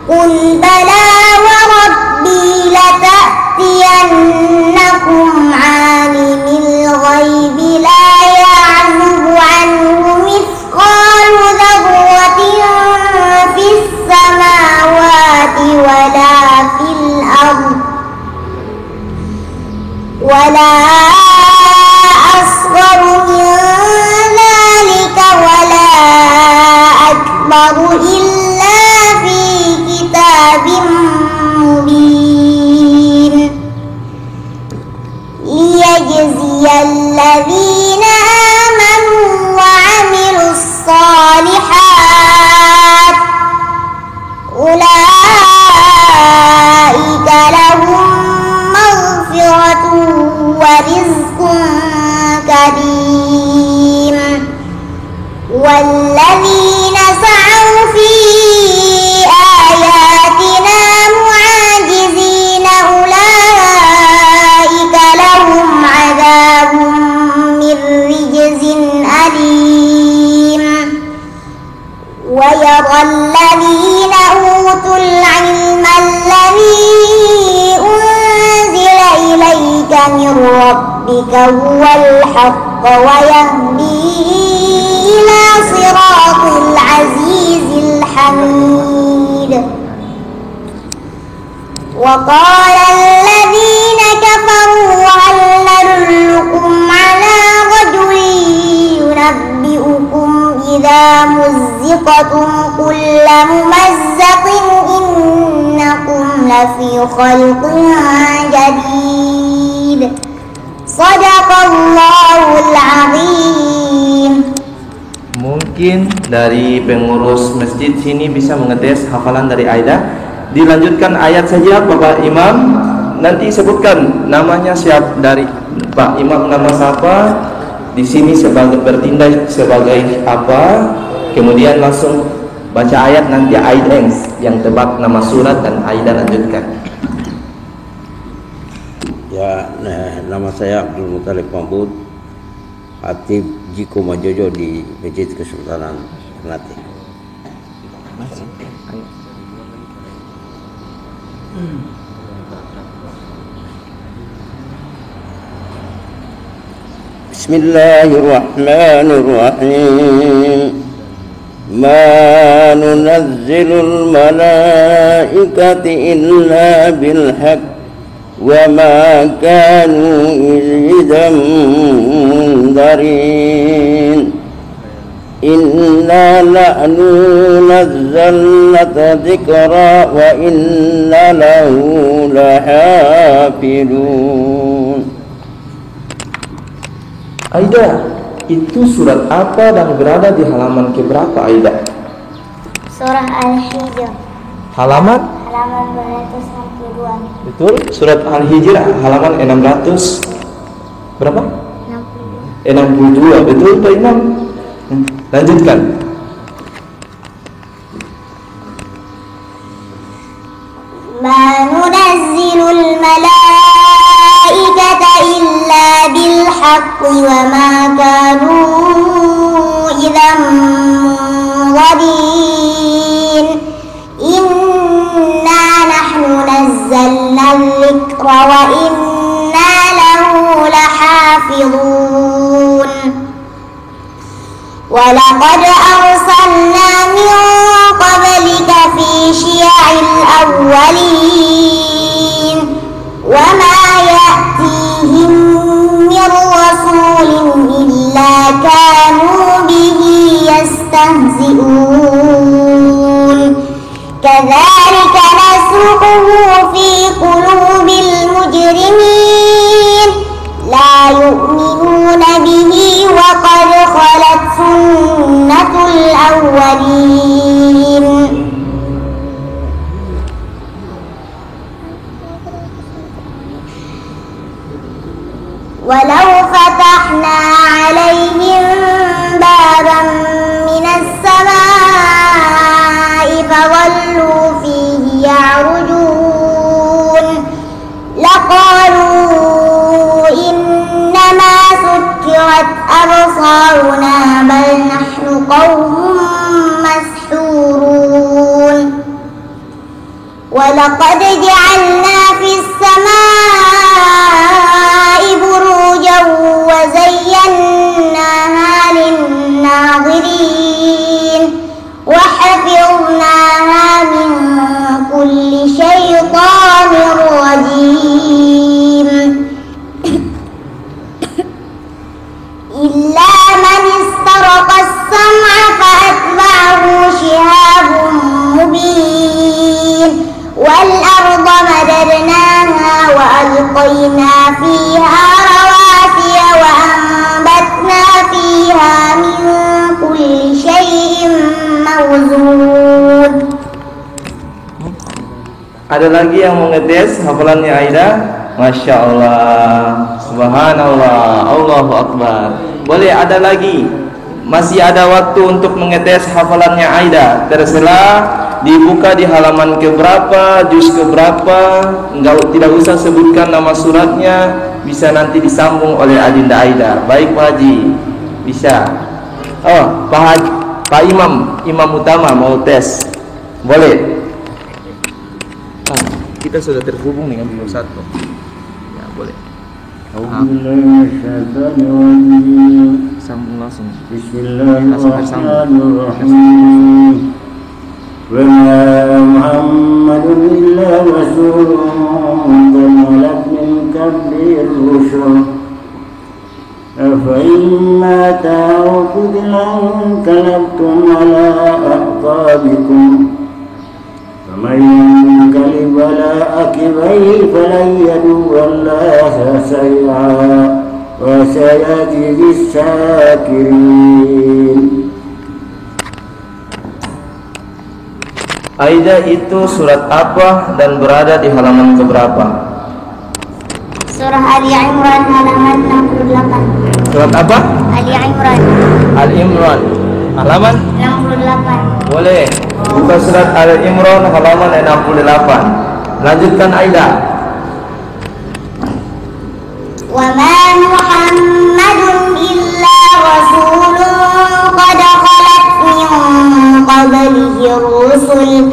قل بلى وربي لتأتينكم عالم الغيب لا يعزب عنه مثقال ذرة في السماوات ولا في الأرض ولا أصغر من ذلك ولا أكبر إلا في كتاب مبين ليجزي الذين آمنوا وعملوا الصالحات أولئك لهم مغفرة ورزق كريم والذين سعوا في آياتنا معاجزين أولئك لهم عذاب من رجز أليم ويرى الذين أوتوا العلم الذي أنزل إليك من ربك هو الحق ويهدي إلى صراط العزيز الحميد وقال الذين كفروا هل ندلكم على رجل ينبئكم إذا مزقتم كل ممزق إنكم لفي خلق جديد صدق الله العظيم. Mungkin dari pengurus masjid sini bisa mengetes hafalan dari Aida. Dilanjutkan ayat saja Bapak Imam. Nanti sebutkan namanya siapa dari Pak Imam, nama siapa di sini sebagai bertindak sebagai apa. Kemudian langsung baca ayat, nanti Aida yang tebak nama surat dan Aida lanjutkan. Ya, nama saya Abdul Muthalib Mahmud, Khatib Jiko Majojo di Masjid Kesultanan Ternate. Bismillahirrahmanirrahim. Ma nunazzilul malaikati illa bil haqq wa ma kanu idhan mundarin inna nahnu nazzalna dzikra wa inna lahu lahafidun. Aida, itu surat apa dan berada di halaman keberapa Aida? Surah Al-Hijr. Halaman 262. Betul, surat Al-Hijr halaman 600 berapa? 62. Betul Pak Imam. Lanjutkan. Ma nunazzilul malaikata illa bil haqqi wa ma kanu idzan munzirin inna nahnu nazzalna dzikra wa inna lahu lahafizun wa laqad arsalna min qablika fi syi'il awwalin wa ma ya'tihim min rasulin illa kanu bihi yastahzi'un kadzalika nasluquhu fi qulubil mujrimin la yu'minuna bihi wa qad khalat sunnatul awwalin. Walau fatahna alaihim baban minas samai fawallu fihi ya'rujun laqalu innama sukkirat absaruna bal nahnu qawmun mashhurun. ولقد جعلنا في السماء بروجا وزيناها للناظرين وحفظناها من كل شيطان رجيم إلا من استرق السمع فأتبعه شهاب مبين والأرض مددناها وألقينا فيها رواسي وأنبتنا فيها من كل شيء موزون. Ada lagi yang mau ngetes hafalannya Aida? Masya Allah, Subhanallah, Allahu Akbar. Boleh ada lagi? Masih ada waktu untuk mengetes hafalannya Aida. Terserah, dibuka di halaman keberapa, juz keberapa. Tidak usah sebutkan nama suratnya, bisa nanti disambung oleh Adinda Aida. Baik Pak Haji, bisa. Oh, Pak Imam utama mau tes, boleh. Kita sudah terhubung dengan nomor 1. Ya, boleh. Sambung langsung. Bismillahirrahmanirrahim. Wa ma Muhammadun illa rasulun qad khalat min qablihi ar-rusul. Afa imma ta'uqudun kalabtum ala aqabikum. فمن ينقلب على عقبيه فلن يضر الله شيئا وسيجزي الشاكرين. Aida itu surat apa dan berada di halaman keberapa? Surah Ali Imran halaman 68. Surat apa? Ali Imran. Al-Imran halaman 68. Boleh. Buka surat Al-Imran halaman 68. Lanjutkan Aida. Wa ma Muhammadun illa rasulun qad khalat min qablihi rusul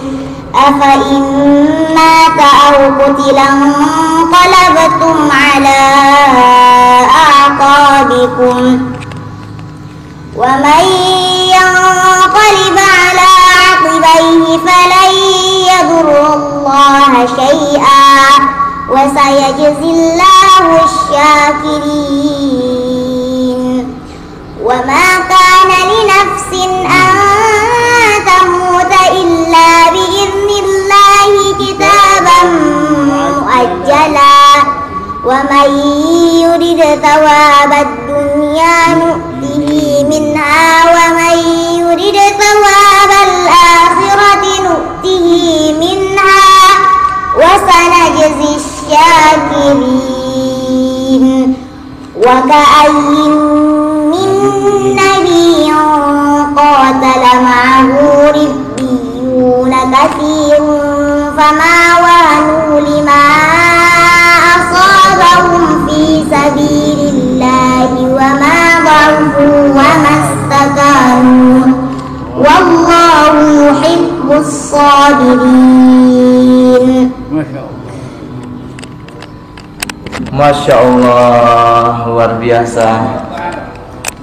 afa imma ta'aw qutilan qalabtum ala aqabikum wa man yanqalib ala عقبيه فلن يضر الله شيئا وسيجزي الله الشاكرين. وما كان لنفس أن تموت إلا بإذن الله كتابا مؤجلا ومن يرد ثواب الدنيا نؤته منها ومن يرد ثواب الآخرة نؤته منها وسنجزي الشاكرين. وكأي من نبي قاتل معه ربيون كثير فما وهنوا لما أصابهم في سبيل الله وما ضعفوا وما استكانوا والله يحب الصابرين. Masya Allah, luar biasa.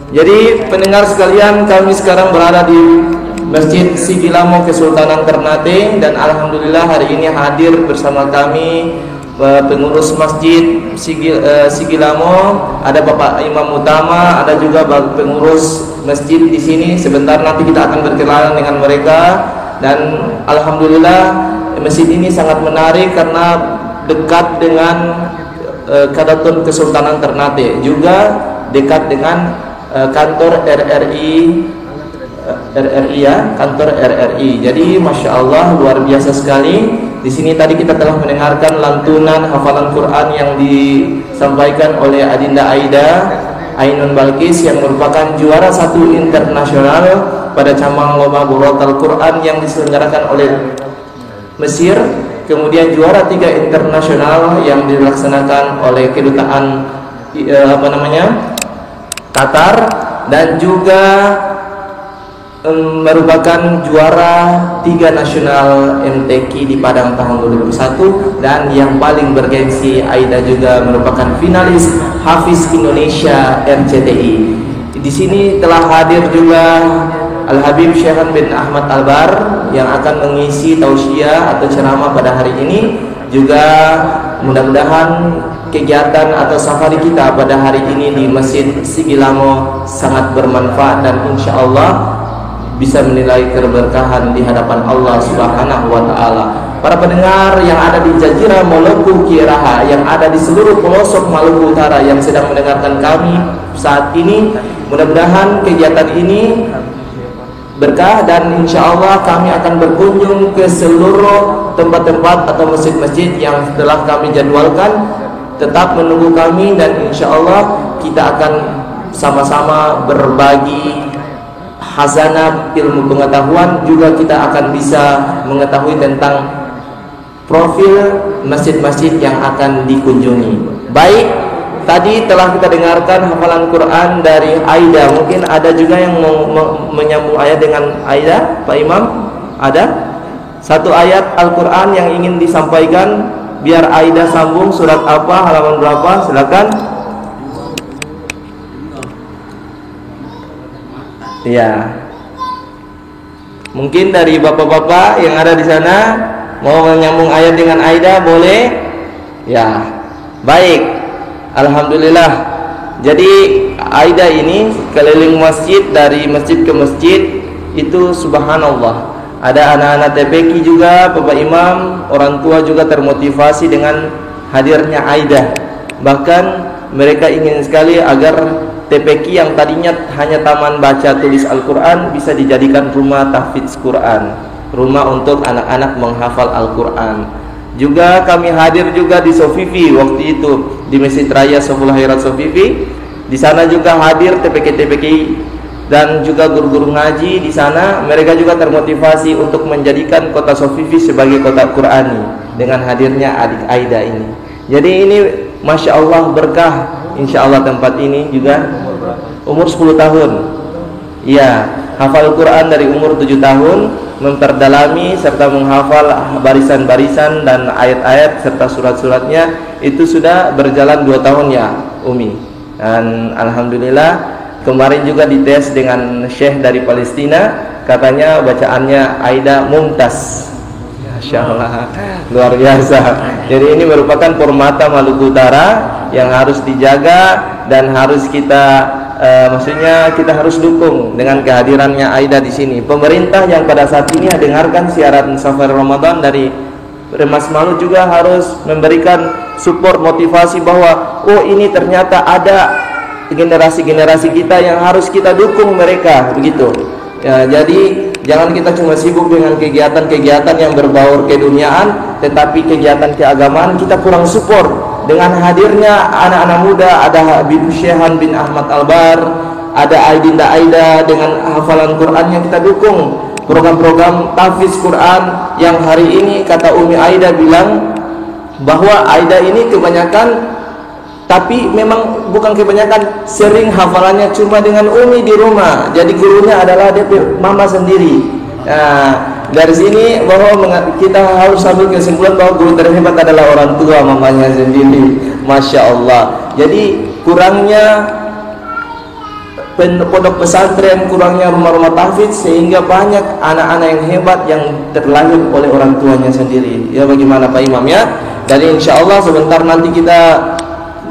Jadi pendengar sekalian, kami sekarang berada di Masjid Sigilamo Kesultanan Ternate, dan alhamdulillah hari ini hadir bersama kami pengurus Masjid Sigilamo, ada Bapak Imam Utama, ada juga pengurus masjid di sini. Sebentar nanti kita akan berkenalan dengan mereka, dan alhamdulillah masjid ini sangat menarik karena dekat dengan Kadaton Kesultanan Ternate, juga dekat dengan kantor RRI ya, kantor RRI. Jadi Masya Allah, luar biasa sekali. Di sini tadi kita telah mendengarkan lantunan hafalan Quran yang disampaikan oleh Adinda Aida Ainun Balkis, yang merupakan juara 1 internasional pada cabang lomba Borotal Quran yang diselenggarakan oleh Mesir. Kemudian juara 3 internasional yang dilaksanakan oleh kedutaan Qatar, dan juga merupakan juara 3 nasional MTQ di Padang tahun 2001, dan yang paling bergengsi, Aida juga merupakan finalis Hafiz Indonesia RCTI. Di sini telah hadir juga Al-Habib Syekhan bin Ahmad Albar yang akan mengisi tausiah atau ceramah pada hari ini. Juga mudah-mudahan kegiatan atau safari kita pada hari ini di Masjid Sigilamo sangat bermanfaat dan insya Allah bisa menilai keberkahan di hadapan Allah Subhanahu wa taala. Para pendengar yang ada di Jazirah Maluku Kiraha, yang ada di seluruh pelosok Maluku Utara yang sedang mendengarkan kami saat ini, mudah-mudahan kegiatan ini berkah dan insya Allah kami akan berkunjung ke seluruh tempat-tempat atau masjid-masjid yang telah kami jadwalkan. Tetap menunggu kami dan insya Allah kita akan sama-sama berbagi khazanah ilmu pengetahuan. Juga kita akan bisa mengetahui tentang profil masjid-masjid yang akan dikunjungi. Baik, tadi telah kita dengarkan hafalan Quran dari Aida. Mungkin ada juga yang mau menyambung ayat dengan Aida, Pak Imam? Ada? Satu ayat Al-Quran yang ingin disampaikan, biar Aida sambung. Surat apa, halaman berapa? Silakan. Ya, mungkin dari bapak-bapak yang ada di sana mau menyambung ayat dengan Aida, boleh? Ya, baik. Alhamdulillah. Jadi Aida ini keliling masjid, dari masjid ke masjid itu subhanallah. Ada anak-anak TPQ juga, Bapak Imam, orang tua juga termotivasi dengan hadirnya Aida. Bahkan mereka ingin sekali agar TPQ yang tadinya hanya taman baca tulis Al-Quran bisa dijadikan rumah tahfidz Quran, rumah untuk anak-anak menghafal Al-Quran. Juga kami hadir juga di Sofifi waktu itu, di Masjid Raya Soful Khairat Sofifi. Di sana juga hadir TPQ-TPQ dan juga guru-guru ngaji di sana. Mereka juga termotivasi untuk menjadikan kota Sofifi sebagai kota Qurani dengan hadirnya adik Aida ini. Jadi ini Masya Allah berkah. Insya Allah tempat ini juga umur 10 tahun. Iya, hafal Quran dari umur 7 tahun, memperdalami serta menghafal barisan-barisan dan ayat-ayat serta surat-suratnya itu sudah berjalan 2 tahun ya Umi. Dan alhamdulillah kemarin juga dites dengan Syekh dari Palestina, katanya bacaannya Aida mumtaz. Masya Allah, luar biasa. Jadi ini merupakan permata Maluku Utara yang harus dijaga dan harus kita maksudnya kita harus dukung dengan kehadirannya Aida di sini. Pemerintah yang pada saat ini dengarkan siaran Safari Ramadan dari Remas Malu juga harus memberikan support, motivasi bahwa oh ini ternyata ada generasi-generasi kita yang harus kita dukung mereka, begitu ya. Jadi jangan kita cuma sibuk dengan kegiatan-kegiatan yang berbaur keduniaan, tetapi kegiatan keagamaan kita kurang support. Dengan hadirnya anak-anak muda, ada Habib Syekhan bin Ahmad Albar, ada Aidinda Aida dengan hafalan Quran yang kita dukung. Program-program tahfiz Quran yang hari ini kata Umi Aida bilang bahwa Aida ini kebanyakan, tapi memang bukan kebanyakan, sering hafalannya cuma dengan Umi di rumah. Jadi gurunya adalah DP mama sendiri. Nah, dari sini bahwa kita harus ambil kesimpulan bahwa guru terhebat adalah orang tua, mamanya sendiri. Masya Allah. Jadi kurangnya pondok pesantren, kurangnya rumah-rumah tahfidz, sehingga banyak anak-anak yang hebat yang terlahir oleh orang tuanya sendiri. Ya bagaimana Pak Imam ya? Jadi insya Allah sebentar nanti kita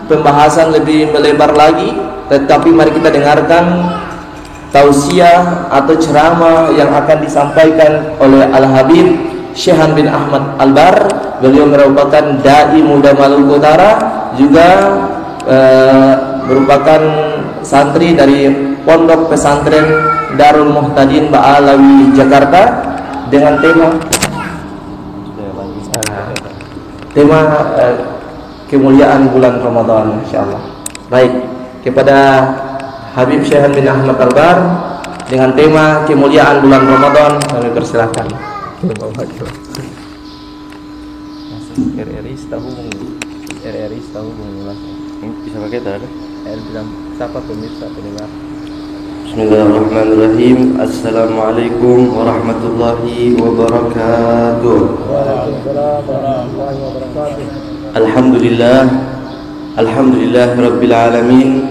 pembahasan lebih melebar lagi, tetapi mari kita dengarkan tausiah atau ceramah yang akan disampaikan oleh Al-Habib Syekhan bin Ahmad Albar. Beliau merupakan dai muda Maluku Utara, juga merupakan santri dari Pondok Pesantren Darul Muhtadin Ba'alawi Jakarta, dengan tema kemuliaan bulan Ramadan, insyaallah. Baik, kepada Habib Syekhan bin Ahmad Albar dengan tema kemuliaan bulan Ramadan, kami persilahkan. RRI tahu mengulas. Bisa pakai tak ada? Bilang siapa pemirsa pendengar? Bismillahirrahmanirrahim. Assalamualaikum warahmatullahi wabarakatuh. Alhamdulillah, alhamdulillah rabbil alamin.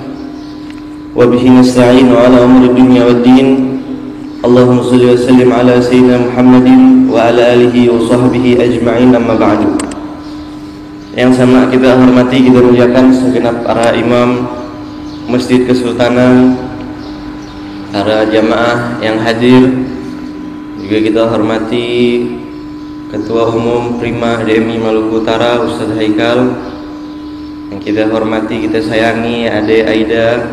Wa bihi nasta'inu ala umuri dunya waddin. Allahumma shalli wa sallim ala sayyidina Muhammadin wa ala alihi wa sahbihi ajma'in, amma ba'du. Yang sama kita hormati, kita muliakan segenap para imam Masjid Kesultanan, para jamaah yang hadir, juga kita hormati Ketua Umum Prima DMI Maluku Utara Ustaz Haikal, yang kita hormati, kita sayangi Ade Aida,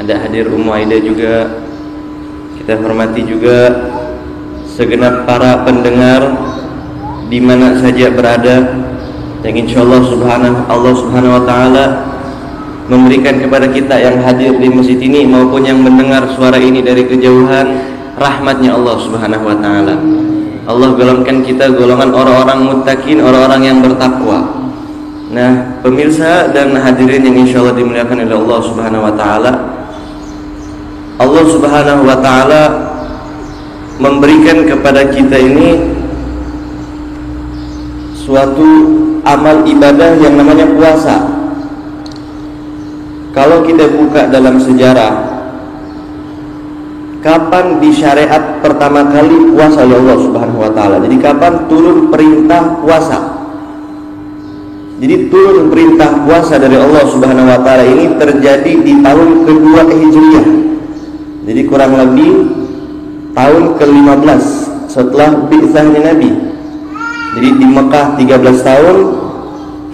ada hadir Ummu Aida juga. Kita hormati juga segenap para pendengar di mana saja berada, yang insyaallah Allah subhanahu wa ta'ala memberikan kepada kita yang hadir di masjid ini maupun yang mendengar suara ini dari kejauhan rahmatnya Allah subhanahu wa ta'ala. Allah golongkan kita golongan orang-orang muttaqin, orang-orang yang bertakwa. Nah, pemirsa dan hadirin yang insyaallah dimuliakan oleh Allah subhanahu wa ta'ala, Allah subhanahu wa ta'ala memberikan kepada kita ini suatu amal ibadah yang namanya puasa. Kalau kita buka dalam sejarah, kapan disyariat pertama kali puasa oleh Allah subhanahu wa ta'ala? Jadi kapan turun perintah puasa? Jadi turun perintah puasa dari Allah subhanahu wa ta'ala ini terjadi di tahun kedua Hijriah. Jadi kurang lebih tahun ke-15 setelah bi'tsahnya Nabi. Jadi di Mekah 13 tahun,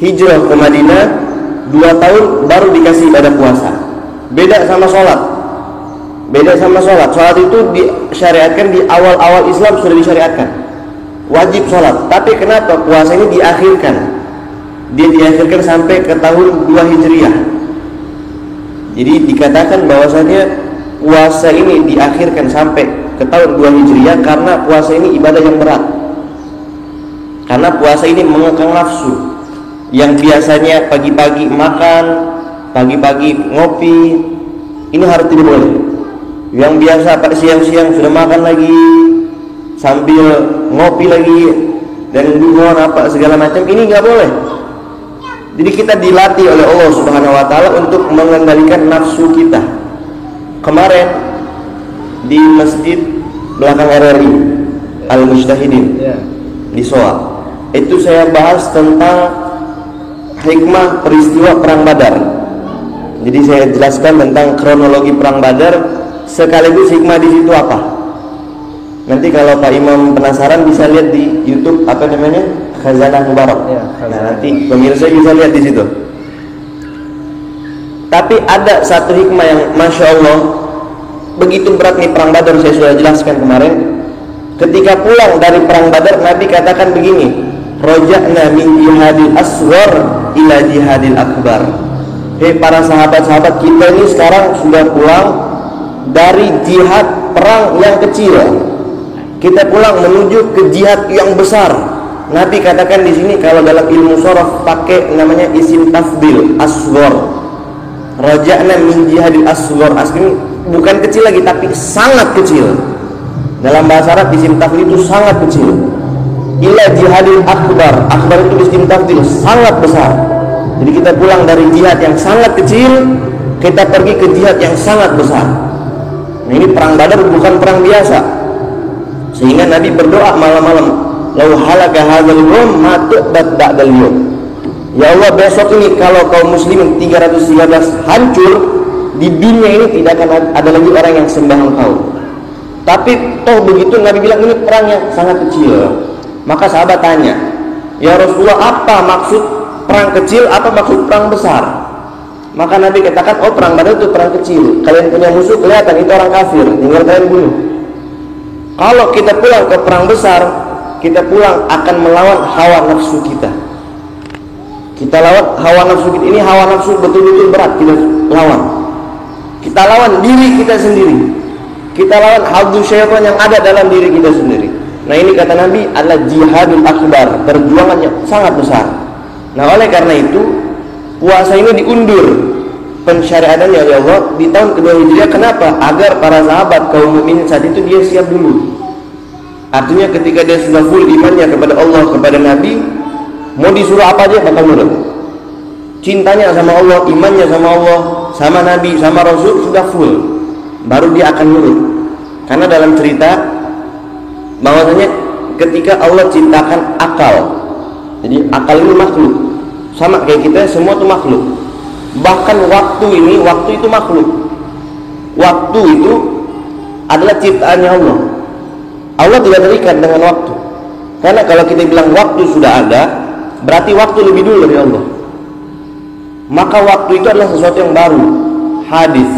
hijrah ke Madinah 2 tahun baru dikasih ibadah puasa. Beda sama sholat. Sholat itu disyariatkan di awal-awal Islam, sudah disyariatkan wajib sholat. Tapi kenapa puasa ini diakhirkan? Dia diakhirkan sampai ke tahun 2 Hijriah. Jadi dikatakan bahwasanya puasa ini diakhirkan sampai ke tahun 2 Hijriah karena puasa ini ibadah yang berat. Karena puasa ini mengekang nafsu. Yang biasanya pagi-pagi makan, pagi-pagi ngopi, ini harus tidak boleh. Yang biasa siang-siang sudah makan lagi, sambil ngopi lagi, dan duhon apa segala macam, ini nggak boleh. Jadi kita dilatih oleh Allah subhanahu wa ta'ala untuk mengendalikan nafsu kita. Kemarin di masjid belakang RRI Al-Mujtahidin di Soa, itu saya bahas tentang hikmah peristiwa perang Badar. Jadi saya jelaskan tentang kronologi perang Badar, sekaligus hikmah di situ apa. Nanti kalau Pak Imam penasaran bisa lihat di YouTube apa namanya, Khazanah Mubarak. Nah, nanti pemirsa bisa lihat di situ. Tapi ada satu hikmah yang masya Allah, begitu berat nih perang Badar, saya sudah jelaskan kemarin. Ketika pulang dari perang Badar, Nabi katakan begini, roja'na min jihadil asghar ila jihadil akbar. Hei para sahabat-sahabat, kita ini sekarang sudah pulang dari jihad perang yang kecil, kita pulang menuju ke jihad yang besar. Nabi katakan di sini, kalau dalam ilmu sharaf pakai namanya isim tafdil, asghar. Roja'na min jihadil asghar, asli bukan kecil lagi tapi sangat kecil. Dalam bahasa Arab isim tafdil itu sangat kecil. Ila jihadil akbar, akbar itu isim tafdil, sangat besar. Jadi kita pulang dari jihad yang sangat kecil, kita pergi ke jihad yang sangat besar. Nah, ini perang Badar bukan perang biasa. Sehingga Nabi berdoa malam-malam, lau halaka hadzal qawm ma tu'bad ba'dal yawm. Ya Allah, besok ini kalau kaum muslimin 313 hancur, di dunia ini tidak akan ada lagi orang yang sembah engkau. Tapi toh begitu Nabi bilang ini perang yang sangat kecil. Maka sahabat tanya, ya Rasulullah, apa maksud perang kecil, apa maksud perang besar? Maka Nabi katakan, oh perang Badar itu perang kecil. Kalian punya musuh, kelihatan itu orang kafir, tinggal kalian bunuh. Kalau kita pulang ke perang besar, kita pulang akan melawan hawa nafsu kita. Kita lawan hawa nafsu kita. Ini hawa nafsu betul-betul berat kita lawan. Kita lawan diri kita sendiri. Kita lawan hadzu syaitan yang ada dalam diri kita sendiri. Nah, ini kata Nabi adalah jihadul akbar, perjuangan yang sangat besar. Nah, oleh karena itu puasa ini diundur. pensyariatannya ya Allah di tahun kedua Hijriah. Kenapa? Agar para sahabat kaum mukminin saat itu dia siap dulu. Artinya ketika dia sudah full imannya kepada Allah, kepada Nabi, mau disuruh apa aja bakal nurut. Cintanya sama Allah, imannya sama Allah, sama Nabi, sama Rasul sudah full, baru dia akan nurut. Karena dalam cerita bahwasanya ketika Allah ciptakan akal, jadi akal ini makhluk, sama kayak kita semua itu makhluk. Bahkan waktu itu makhluk. Waktu itu adalah ciptaannya Allah. Allah tidak terikat dengan waktu. Karena kalau kita bilang waktu sudah ada, berarti waktu lebih dulu dari Allah. Maka waktu itu adalah sesuatu yang baru, hadis.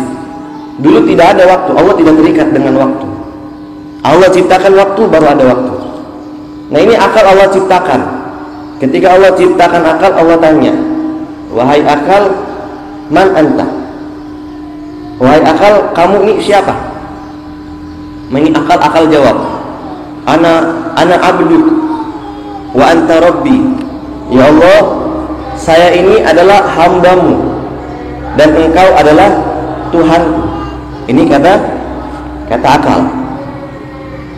Dulu tidak ada waktu, Allah tidak terikat dengan waktu. Allah ciptakan waktu, baru ada waktu. Nah ini akal Allah ciptakan. Ketika Allah ciptakan akal, Allah tanya, wahai akal, man anta? Wahai akal, kamu ini siapa? Ini akal jawab, ana abduk wa anta rabbi. Ya Allah, saya ini adalah hambamu dan engkau adalah Tuhanku. Ini kata akal.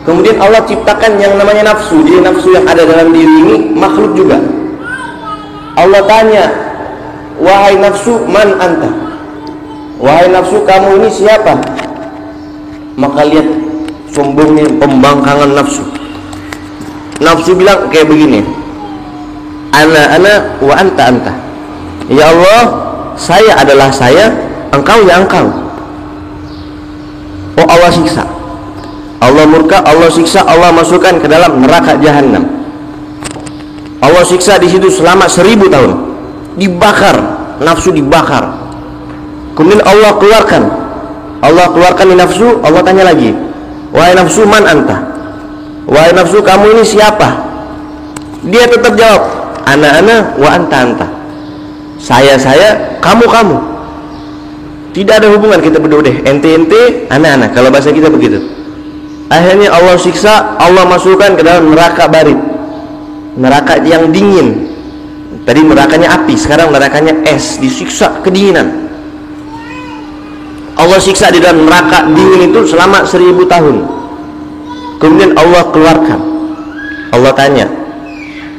Kemudian Allah ciptakan yang namanya nafsu. Jadi nafsu yang ada dalam diri ini makhluk juga. Allah tanya, wahai nafsu, man anta? Wahai nafsu, kamu ini siapa? Maka lihat sombongnya pembangkangan nafsu. Nafsu bilang kayak begini, ana wa anta. Ya Allah, saya adalah saya, engkau ya engkau. Oh, Allah siksa, Allah murka, Allah siksa, Allah masukkan ke dalam neraka jahanam. Allah siksa di situ selama 1000 tahun, dibakar, nafsu dibakar. Kemudian Allah keluarkan di nafsu. Allah tanya lagi, wahai nafsu, man anta? Wahai nafsu, kamu ini siapa? Dia tetap jawab, ana wa anta. Saya, kamu. Tidak ada hubungan kita berdua deh, ente, ana. Kalau bahasa kita begitu. Akhirnya Allah siksa, Allah masukkan ke dalam neraka barit, neraka yang dingin. Tadi nerakanya api, sekarang nerakanya es, disiksa kedinginan. Allah siksa di dalam neraka dingin itu selama 1000 tahun. Kemudian Allah keluarkan. Allah tanya,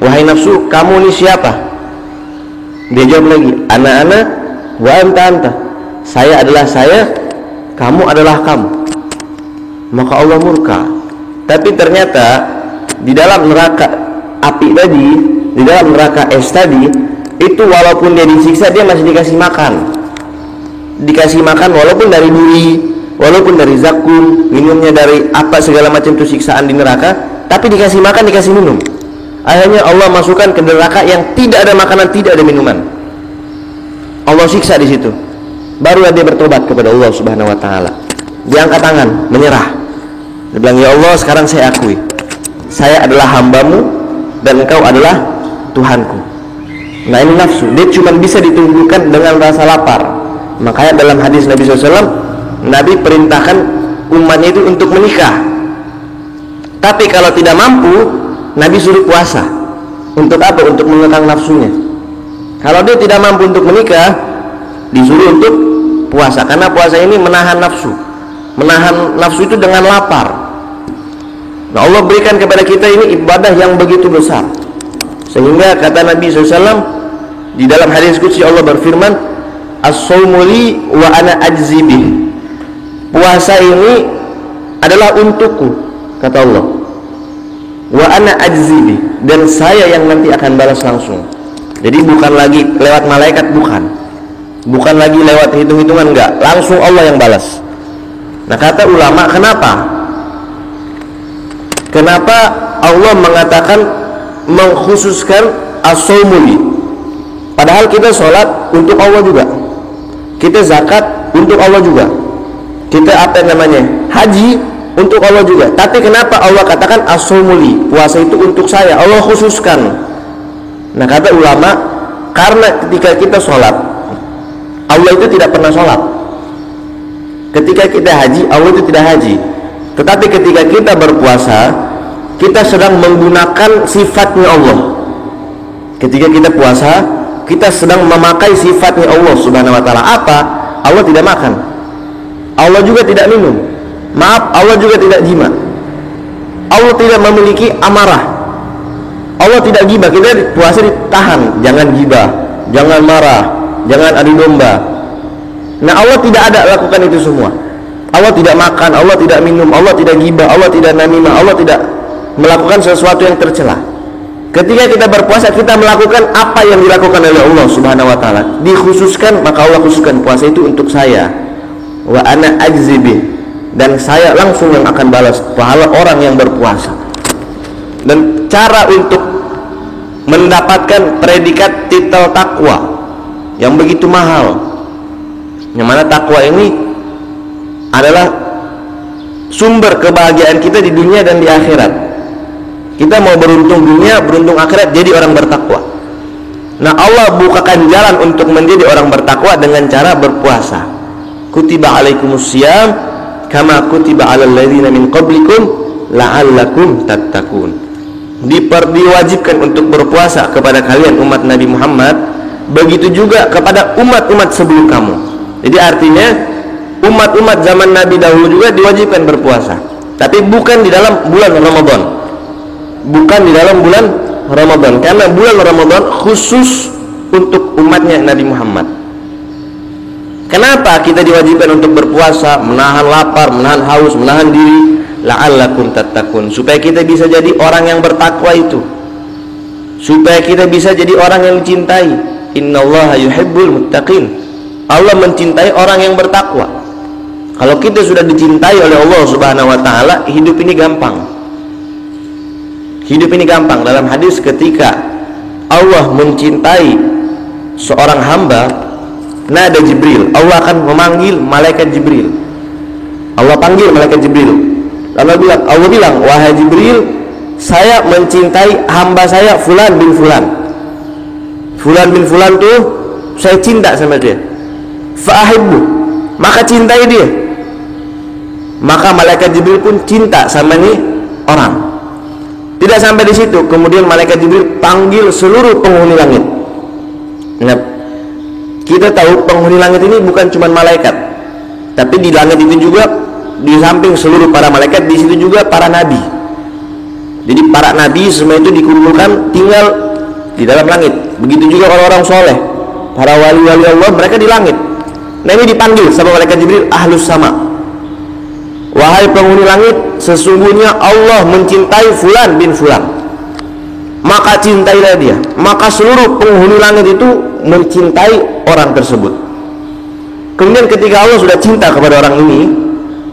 wahai nafsu, kamu ini siapa? Dia jawab lagi, ana wa anta. Saya adalah saya, kamu adalah kamu. Maka Allah murka. Tapi ternyata di dalam neraka api tadi, di dalam neraka es tadi, itu walaupun dia disiksa, dia masih dikasih makan. Dikasih makan walaupun dari duri, walaupun dari zakum, minumnya dari apa segala macam itu siksaan di neraka, tapi dikasih makan, dikasih minum. Akhirnya Allah masukkan ke neraka yang tidak ada makanan, tidak ada minuman. Allah siksa di situ. Barulah dia bertobat kepada Allah Subhanahu wa taala. Dia angkat tangan, menyerah. Dia bilang, ya Allah, sekarang saya akui, saya adalah hambamu dan engkau adalah Tuhanku. Nah ini nafsu, dia cuma bisa ditunjukkan dengan rasa lapar. Makanya dalam hadis Nabi SAW, Nabi perintahkan umatnya itu untuk menikah. Tapi kalau tidak mampu, Nabi suruh puasa. Untuk apa? Untuk mengekang nafsunya. Kalau dia tidak mampu untuk menikah, disuruh untuk puasa. Karena puasa ini menahan nafsu. Menahan nafsu itu dengan lapar. Nah Allah berikan kepada kita ini ibadah yang begitu besar. Sehingga kata Nabi SAW di dalam hadis qudsi, Allah berfirman, as-shaumu li wa ana ajzi bih. Puasa ini adalah untukku, kata Allah. Wa ana ajzi bih, dan saya yang nanti akan balas langsung. Jadi bukan lagi lewat malaikat, bukan lagi lewat hitung-hitungan, enggak, langsung Allah yang balas. Nah kata ulama, kenapa Allah mengatakan mengkhususkan as-shaumu li? Padahal kita sholat untuk Allah juga, kita zakat untuk Allah juga, kita haji untuk Allah juga. Tapi kenapa Allah katakan as-shaumu li, puasa itu untuk saya? Allah khususkan. Nah kata ulama, karena ketika kita sholat, Allah itu tidak pernah sholat. Ketika kita haji, Allah itu tidak haji. Tetapi ketika kita berpuasa, kita sedang menggunakan sifatnya Allah. Ketika kita puasa, kita sedang memakai sifatnya Allah Subhanahu wa taala. Apa? Allah tidak makan, Allah juga tidak minum, maaf, Allah juga tidak jima, Allah tidak memiliki amarah, Allah tidak gibah. Kita puasa ditahan, jangan gibah, jangan marah, jangan adu domba. Nah, Allah tidak ada lakukan itu semua. Allah tidak makan, Allah tidak minum, Allah tidak gibah, Allah tidak namimah, Allah tidak melakukan sesuatu yang tercela. Ketika kita berpuasa, kita melakukan apa yang dilakukan oleh Allah Subhanahu wa taala. Dikhususkan, maka Allah khususkan puasa itu untuk saya. Wa ana ajzibi, dan saya langsung yang akan balas pahala orang yang berpuasa. Dan cara untuk mendapatkan predikat titel takwa yang begitu mahal, yang mana takwa ini adalah sumber kebahagiaan kita di dunia dan di akhirat. Kita mau beruntung dunia, beruntung akhirat, jadi orang bertakwa. Nah, Allah bukakan jalan untuk menjadi orang bertakwa dengan cara berpuasa. Kutiba alaikumusiyam kama kutiba alal ladzina min qablikum la'allakum tattaqun. Diwajibkan untuk berpuasa kepada kalian umat Nabi Muhammad, begitu juga kepada umat-umat sebelum kamu. Jadi artinya umat-umat zaman Nabi dahulu juga diwajibkan berpuasa, tapi bukan di dalam bulan Ramadan. Bukan di dalam bulan Ramadan, karena bulan Ramadan khusus untuk umatnya Nabi Muhammad. Kenapa kita diwajibkan untuk berpuasa, menahan lapar, menahan haus, menahan diri? La'allakum tattaqun, supaya kita bisa jadi orang yang bertakwa itu, supaya kita bisa jadi orang yang dicintai. Innallaha yuhibbul muttaqin, Allah mencintai orang yang bertakwa. Kalau kita sudah dicintai oleh Allah Subhanahu wa taala, hidup ini gampang. Hidup ini gampang. Dalam hadis, ketika Allah mencintai seorang hamba, nada Jibril, Allah akan memanggil malaikat Jibril. Allah panggil malaikat Jibril. Lalu Allah bilang, wahai Jibril, saya mencintai hamba saya Fulan bin Fulan. Fulan bin Fulan tuh saya cinta sama dia. Fa'ahibbu, maka cintai dia. Maka malaikat Jibril pun cinta sama nih orang. Tidak sampai di situ, kemudian malaikat Jibril panggil seluruh penghuni langit. Nah, kita tahu penghuni langit ini bukan cuma malaikat, tapi di langit itu juga, di samping seluruh para malaikat, di situ juga para nabi. Jadi para nabi semua itu dikumpulkan tinggal di dalam langit. Begitu juga orang-orang soleh, para wali-wali Allah, mereka di langit. Nah, ini dipanggil sama malaikat Jibril, ahlus sama. Wahai penghuni langit, sesungguhnya Allah mencintai Fulan bin Fulan, maka cintailah dia. Maka seluruh penghuni langit itu mencintai orang tersebut. Kemudian ketika Allah sudah cinta kepada orang ini,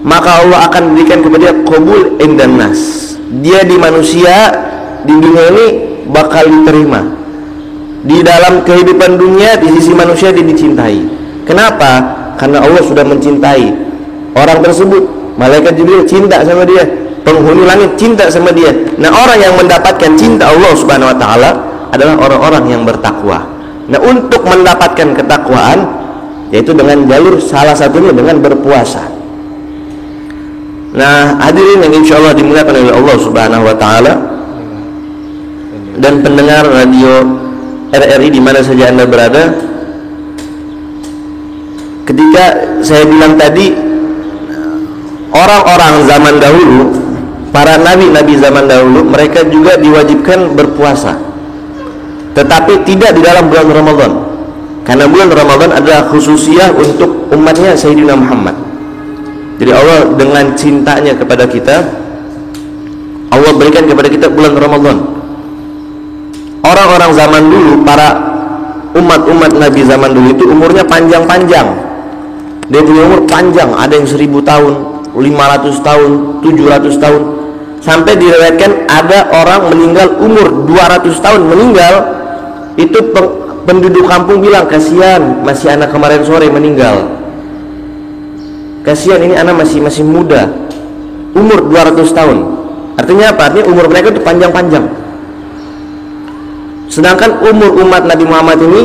maka Allah akan berikan kepada dia qabul indan nas. Dia di manusia, di dunia ini bakal diterima. Di dalam kehidupan dunia, di sisi manusia dia dicintai. Kenapa? Karena Allah sudah mencintai orang tersebut. Malaikat Jibril cinta sama dia, penghuni langit cinta sama dia. Nah, orang yang mendapatkan cinta Allah Subhanahu wa taala adalah orang-orang yang bertakwa. Nah, untuk mendapatkan ketakwaan, yaitu dengan jalur salah satunya dengan berpuasa. Nah, hadirin yang insyaallah dimuliakan oleh Allah Subhanahu wa taala dan pendengar radio RRI di mana saja Anda berada, ketika saya bilang tadi, orang-orang zaman dahulu, para nabi-nabi zaman dahulu, mereka juga diwajibkan berpuasa, tetapi tidak di dalam bulan Ramadan, karena bulan Ramadan adalah khususiyah untuk umatnya Sayyidina Muhammad. Jadi Allah dengan cintanya kepada kita, Allah berikan kepada kita bulan Ramadan. Orang-orang zaman dulu, para umat-umat Nabi zaman dulu itu umurnya panjang-panjang. Dia punya umur panjang, ada yang 1000 tahun, 500 tahun, 700 tahun, sampai diriwayatkan ada orang meninggal umur 200 tahun meninggal. Itu penduduk kampung bilang, kasihan, masih anak kemarin sore meninggal, kasihan ini anak masih muda, umur 200 tahun. Artinya apa? Artinya umur mereka itu panjang-panjang. Sedangkan umur umat Nabi Muhammad ini,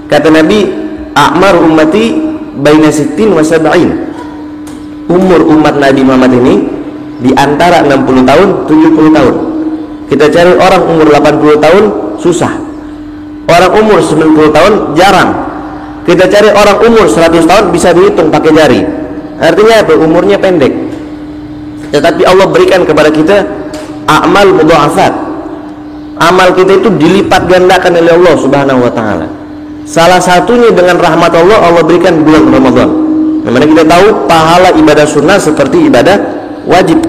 kata Nabi, a'mar ummati baina 60 wa 70. Umur umat Nabi Muhammad ini di antara 60 tahun 70 tahun. Kita cari orang umur 80 tahun susah, orang umur 90 tahun jarang. Kita cari orang umur 100 tahun bisa dihitung pakai jari. Artinya apa? Umurnya pendek. Tetapi Allah berikan kepada kita a'mal mudha'afat. Amal kita itu dilipat gandakan oleh Allah Subhanahu wa taala. Salah satunya dengan rahmat Allah, Allah berikan bulan Ramadan. Namanya kita tahu pahala ibadah sunnah seperti ibadah wajib.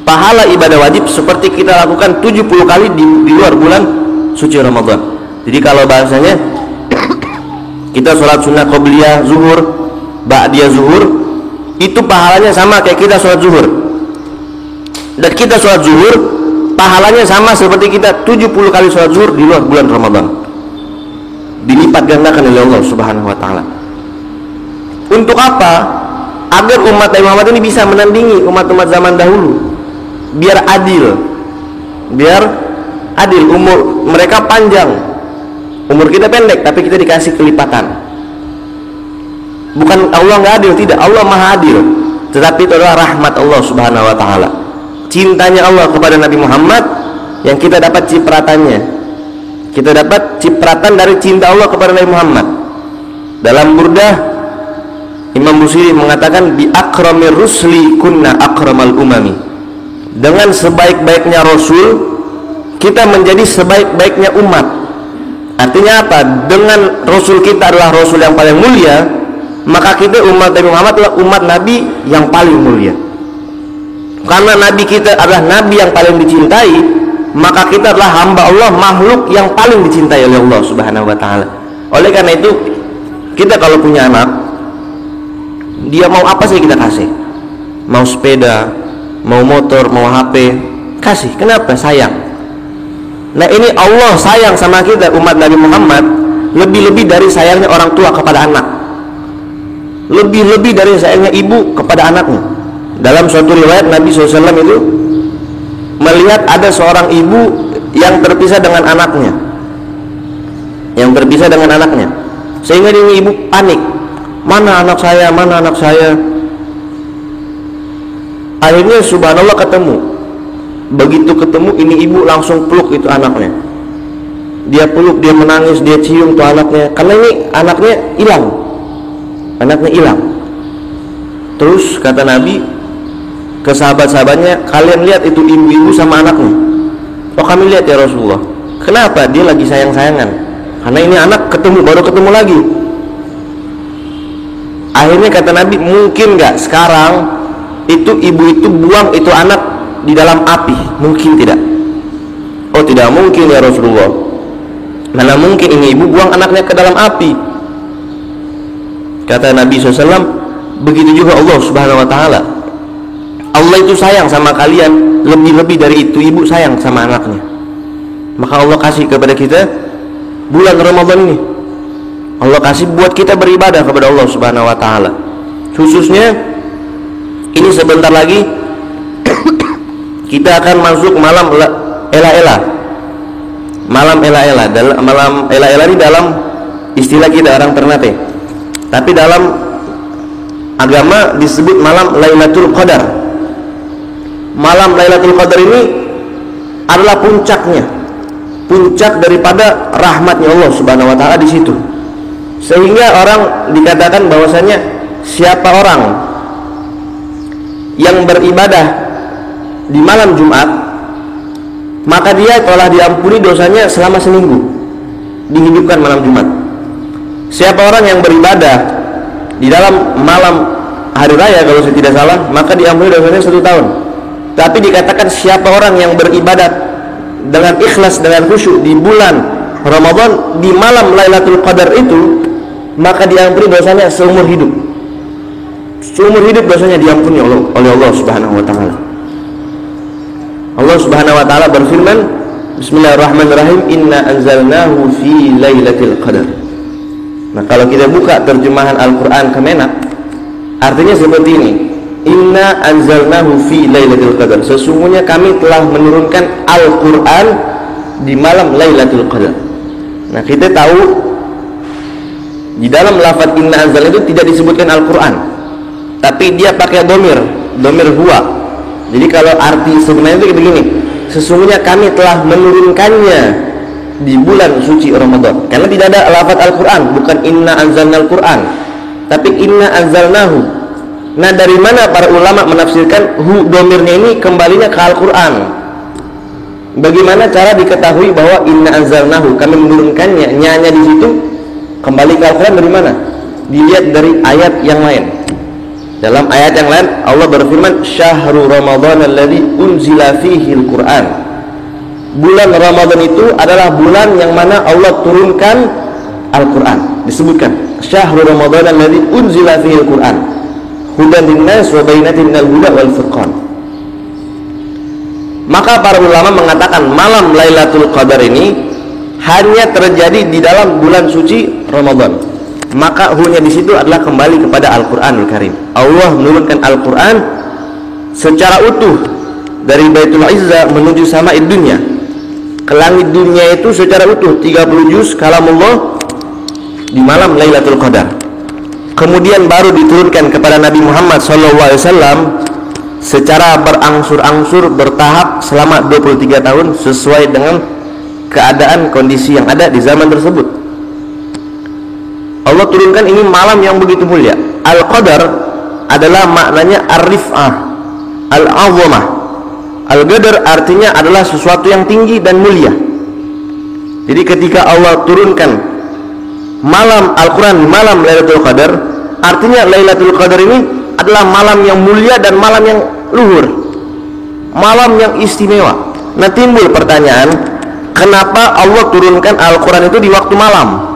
Pahala ibadah wajib seperti kita lakukan 70 kali di luar bulan suci Ramadan. Jadi kalau bahasanya kita sholat sunnah qobliyah zuhur, ba'diyah zuhur, itu pahalanya sama kayak kita sholat zuhur. Dan kita sholat zuhur pahalanya sama seperti kita 70 kali sholat zuhur di luar bulan Ramadan. Dilipat gandakan oleh Allah Subhanahu wa taala. Untuk apa? Agar umat Nabi Muhammad ini bisa menandingi umat-umat zaman dahulu. Biar adil. Biar adil, umur mereka panjang. Umur kita pendek tapi kita dikasih kelipatan. Bukan Allah nggak adil, tidak, Allah maha adil. Tetapi itu adalah rahmat Allah Subhanahu wa taala. Cintanya Allah kepada Nabi Muhammad yang kita dapat cipratannya. Kita dapat cipratan dari cinta Allah kepada Nabi Muhammad. Dalam Burdah Imam Busiri mengatakan bi akramir rusli kunna akramal umami. Dengan sebaik-baiknya Rasul kita menjadi sebaik-baiknya umat. Artinya apa? Dengan Rasul kita adalah Rasul yang paling mulia, maka kita umat Nabi Muhammad adalah umat Nabi yang paling mulia. Karena Nabi kita adalah Nabi yang paling dicintai, maka kita adalah hamba Allah, makhluk yang paling dicintai oleh Allah Subhanahu wa taala. Oleh karena itu, kita kalau punya anak, dia mau apa sih kita kasih? Mau sepeda, mau motor, mau HP, kasih. Kenapa? Sayang. Nah, ini Allah sayang sama kita umat Nabi Muhammad lebih-lebih dari sayangnya orang tua kepada anak. Lebih-lebih dari sayangnya ibu kepada anaknya. Dalam suatu riwayat Nabi SAW itu melihat ada seorang ibu yang terpisah dengan anaknya, sehingga ini ibu panik, mana anak saya, mana anak saya. Akhirnya subhanallah ketemu. Begitu ketemu, ini ibu langsung peluk itu anaknya. Dia peluk, dia menangis, dia cium tuh anaknya, karena ini anaknya hilang. Terus kata Nabi ke sahabat-sahabatnya, kalian lihat itu ibu-ibu sama anaknya. Oh, kami lihat ya Rasulullah. Kenapa? Dia lagi sayang-sayangan. Karena ini anak baru ketemu lagi. Akhirnya kata Nabi, mungkin nggak sekarang itu ibu itu buang itu anak di dalam api? Mungkin tidak. Oh, tidak mungkin ya Rasulullah. Mana mungkin ini ibu buang anaknya ke dalam api? Kata Nabi SAW, begitu juga Allah Subhanahu wa taala. Allah itu sayang sama kalian lebih-lebih dari itu ibu sayang sama anaknya. Maka Allah kasih kepada kita bulan Ramadan ini. Allah kasih buat kita beribadah kepada Allah Subhanahu wa taala. Khususnya ini sebentar lagi kita akan masuk malam ela-ela. Malam ela-ela. Malam ela-ela ini dalam istilah kita orang Ternate. Tapi dalam agama disebut malam Lailatul Qadar. Malam Lailatul Qadar ini adalah puncaknya, puncak daripada rahmatnya Allah Subhanahu wa taala di situ. Sehingga orang dikatakan bahwasanya siapa orang yang beribadah di malam Jumat, maka dia telah diampuni dosanya selama seminggu, dihidupkan malam Jumat. Siapa orang yang beribadah di dalam malam hari raya kalau saya tidak salah, maka diampuni dosanya 1 tahun. Tapi dikatakan siapa orang yang beribadat dengan ikhlas, dengan khusyuk di bulan Ramadan di malam Lailatul Qadar itu, maka diampuni dosanya seumur hidup. Seumur hidup dosanya diampuni oleh Allah Subhanahu wa taala. Allah Subhanahu wa taala berfirman, Bismillahirrahmanirrahim, Inna anzalnahu fi Lailatul Qadar. Nah, kalau kita buka terjemahan Al-Qur'an Kemenak, artinya seperti ini. Inna anzalnahu fi Lailatul Qadar. Sesungguhnya kami telah menurunkan Al-Qur'an di malam Lailatul Qadar. Nah, kita tahu di dalam lafaz inna anzalna itu tidak disebutkan Al-Qur'an, tapi dia pakai domir huwa. Jadi kalau arti sebenarnya itu begini, sesungguhnya kami telah menurunkannya di bulan suci Ramadan. Karena tidak ada lafaz Al-Quran, bukan inna anzalnal Quran, tapi inna anzalnahu. Nah, dari mana para ulama menafsirkan domirnya ini kembalinya ke Al-Quran? Bagaimana cara diketahui bahwa inna anzalnahu, kami menurunkannya, nyanya di situ kembali ke Al-Quran dari mana? Dilihat dari ayat yang lain. Dalam ayat yang lain Allah berfirman, syahrul Ramadan alladzi unzila fihi al-Quran. Bulan Ramadan itu adalah bulan yang mana Allah turunkan Al-Quran. Disebutkan syahrul Ramadan alladzi unzila fihi al-Quran hudan linnas wa bainatin minal huda wal furqan. Maka para ulama mengatakan malam Lailatul Qadar ini hanya terjadi di dalam bulan suci Ramadan. Maka hunya di situ adalah kembali kepada Al-Qur'anul Karim. Allah menurunkan Al-Qur'an secara utuh dari Baitul Izzah menuju sama'id dunya. Ke langit dunia itu secara utuh 30 juz kalamullah di malam Lailatul Qadar. Kemudian baru diturunkan kepada Nabi Muhammad SAW secara berangsur-angsur bertahap selama 23 tahun sesuai dengan keadaan kondisi yang ada di zaman tersebut. Allah turunkan ini malam yang begitu mulia. Al-Qadar adalah maknanya ar-rif'ah, al-azamah. Al-Qadar artinya adalah sesuatu yang tinggi dan mulia. Jadi ketika Allah turunkan malam Al-Quran, malam Lailatul Qadar, artinya Lailatul Qadar ini adalah malam yang mulia dan malam yang luhur, malam yang istimewa. Nah, timbul pertanyaan, kenapa Allah turunkan Al-Quran itu di waktu malam?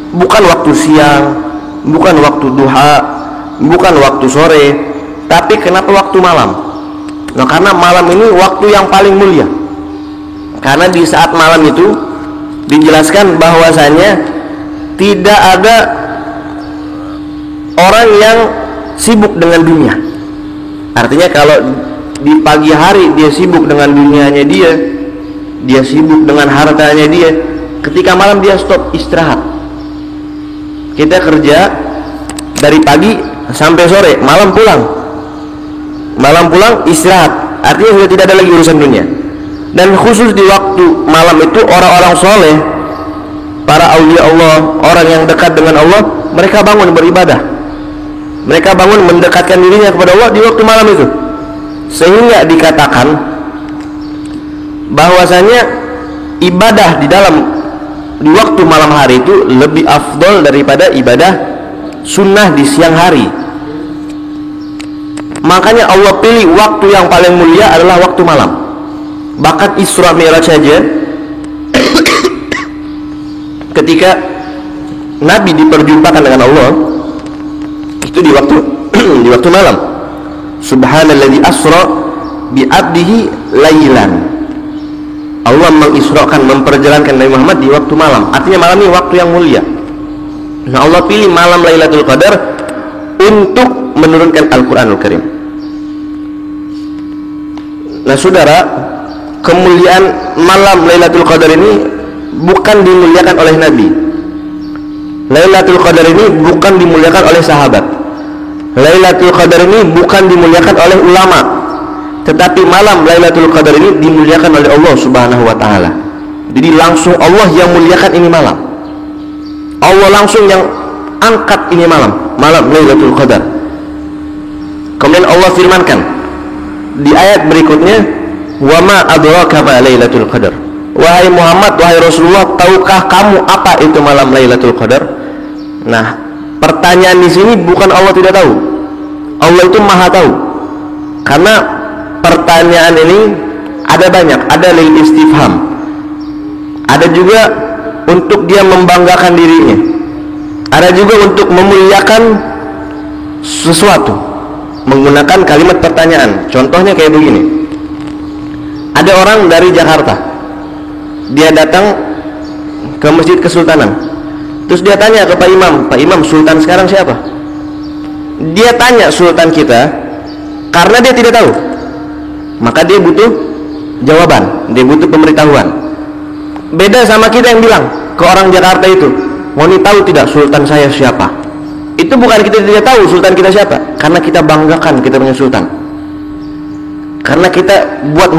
Bukan waktu siang, bukan waktu duha, bukan waktu sore, tapi kenapa waktu malam? Nah, karena malam ini waktu yang paling mulia. Karena di saat malam itu dijelaskan bahwasanya tidak ada orang yang sibuk dengan dunia. Artinya kalau di pagi hari dia sibuk dengan dunianya dia sibuk dengan hartanya dia, ketika malam dia stop, istirahat. Kita kerja dari pagi sampai sore, malam pulang istirahat, artinya sudah tidak ada lagi urusan dunia. Dan khusus di waktu malam itu orang-orang soleh, para aulia Allah, orang yang dekat dengan Allah, mereka bangun beribadah, mereka bangun mendekatkan dirinya kepada Allah di waktu malam itu. Sehingga dikatakan bahwasanya ibadah di waktu malam hari itu lebih afdol daripada ibadah sunnah di siang hari. Makanya Allah pilih waktu yang paling mulia adalah waktu malam. Bahkan Isra Mi'raj saja ketika Nabi diperjumpakan dengan Allah itu di waktu malam. Subhanalladzi asra bi 'abdihi lailan. Allah mengisrakan, memperjalankan Nabi Muhammad di waktu malam. Artinya malam ini waktu yang mulia. Nah, Allah pilih malam Lailatul Qadar untuk menurunkan Al-Quranul Karim. Nah, saudara, kemuliaan malam Lailatul Qadar ini bukan dimuliakan oleh Nabi. Lailatul Qadar ini bukan dimuliakan oleh sahabat. Lailatul Qadar ini bukan dimuliakan oleh ulama. Tetapi malam Lailatul Qadar ini dimuliakan oleh Allah Subhanahu wa taala. Jadi langsung Allah yang muliakan ini malam. Allah langsung yang angkat ini malam Lailatul Qadar. Kemudian Allah firmankan di ayat berikutnya, "Wa ma adraka ma Lailatul Qadar." Wahai Muhammad, wahai Rasulullah, tahukah kamu apa itu malam Lailatul Qadar? Nah, pertanyaan di sini bukan Allah tidak tahu. Allah itu Maha tahu. Karena pertanyaan ini ada banyak, ada lil istifham, ada juga untuk dia membanggakan dirinya, ada juga untuk memuliakan sesuatu menggunakan kalimat pertanyaan. Contohnya kayak begini, ada orang dari Jakarta, dia datang ke Masjid Kesultanan, terus dia tanya ke Pak Imam, Sultan sekarang siapa? Dia tanya Sultan kita karena dia tidak tahu, maka dia butuh jawaban, dia butuh pemberitahuan. Beda sama kita yang bilang ke orang Jakarta itu, mau tahu tidak Sultan saya siapa? Itu bukan kita tidak tahu Sultan kita siapa, karena kita banggakan kita punya Sultan, karena kita buat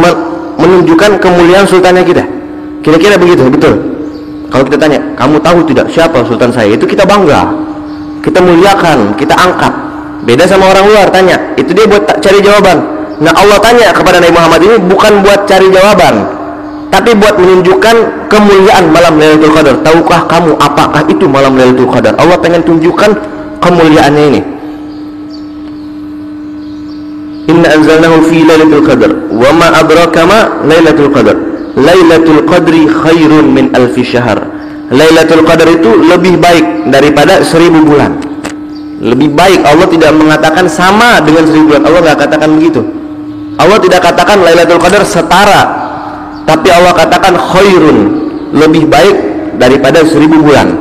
menunjukkan kemuliaan Sultannya kita. Kira-kira begitu, betul? Kalau kita tanya, kamu tahu tidak siapa sultan saya? Itu kita bangga, kita muliakan, kita angkat. Beda sama orang luar tanya, itu dia buat cari jawaban. Nah, Allah tanya kepada Nabi Muhammad ini bukan buat cari jawaban, tapi buat menunjukkan kemuliaan malam Lailatul Qadar. Tahukah kamu apakah itu malam Lailatul Qadar? Allah pengen tunjukkan kemuliaannya ini. Inna anzalnahu fi Lailatul Qadar wa ma adraka ma Lailatul Qadar. Lailatul Qadri khairun min alfi syahr. Lailatul Qadar itu lebih baik daripada 1000 bulan. Lebih baik. Allah tidak mengatakan sama dengan 1000 bulan. Allah tidak katakan begitu. Allah tidak katakan Lailatul Qadar setara, tapi Allah katakan khairun, lebih baik daripada 1000 bulan.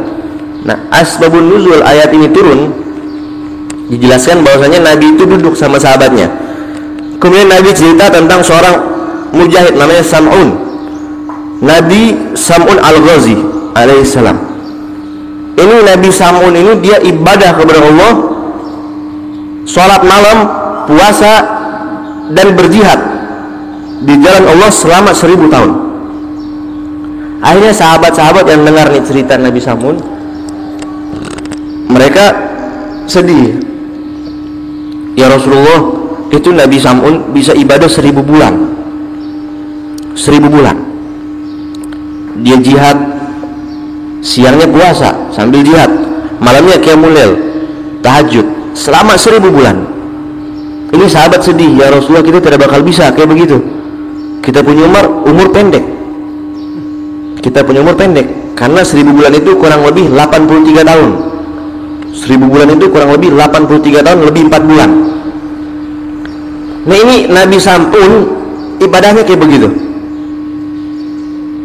Nah, asbabun nuzul ayat ini turun dijelaskan bahwasanya Nabi itu duduk sama sahabatnya. Kemudian Nabi cerita tentang seorang mujahid namanya Sam'un. Nabi Sam'un Al-Ghazi alaihissalam. Ini Nabi Sam'un ini dia ibadah kepada Allah, sholat malam, puasa, dan berjihad di jalan Allah selama 1000 tahun. Akhirnya sahabat-sahabat yang dengar nih cerita Nabi Sam'un, mereka sedih. Ya Rasulullah, itu Nabi Sam'un bisa ibadah 1000 bulan. 1000 bulan. Dia jihad, siangnya puasa sambil jihad, malamnya qiyamul lail, tahajud selama 1000 bulan. Ini sahabat sedih, ya Rasulullah kita tidak bakal bisa kayak begitu. Kita punya umur pendek. Kita punya umur pendek karena 1000 bulan itu kurang lebih 83 tahun. 1000 bulan itu kurang lebih 83 tahun, lebih 4 bulan. Nah, ini Nabi Sam'un ibadahnya kayak begitu.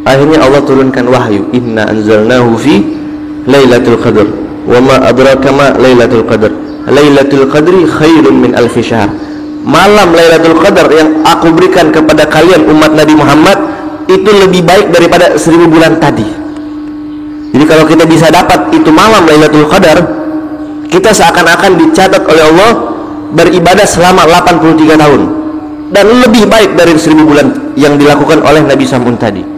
Akhirnya Allah turunkan wahyu, inna anzalnahu fi Lailatul Qadar wa ma adraka ma Lailatul Qadar. Lailatul Qadri khairun min alfi syahr. Malam Lailatul Qadar yang aku berikan kepada kalian umat Nabi Muhammad itu lebih baik daripada 1000 bulan tadi. Jadi kalau kita bisa dapat itu malam Lailatul Qadar, kita seakan-akan dicatat oleh Allah beribadah selama 83 tahun dan lebih baik dari 1000 bulan yang dilakukan oleh Nabi Sam'un tadi.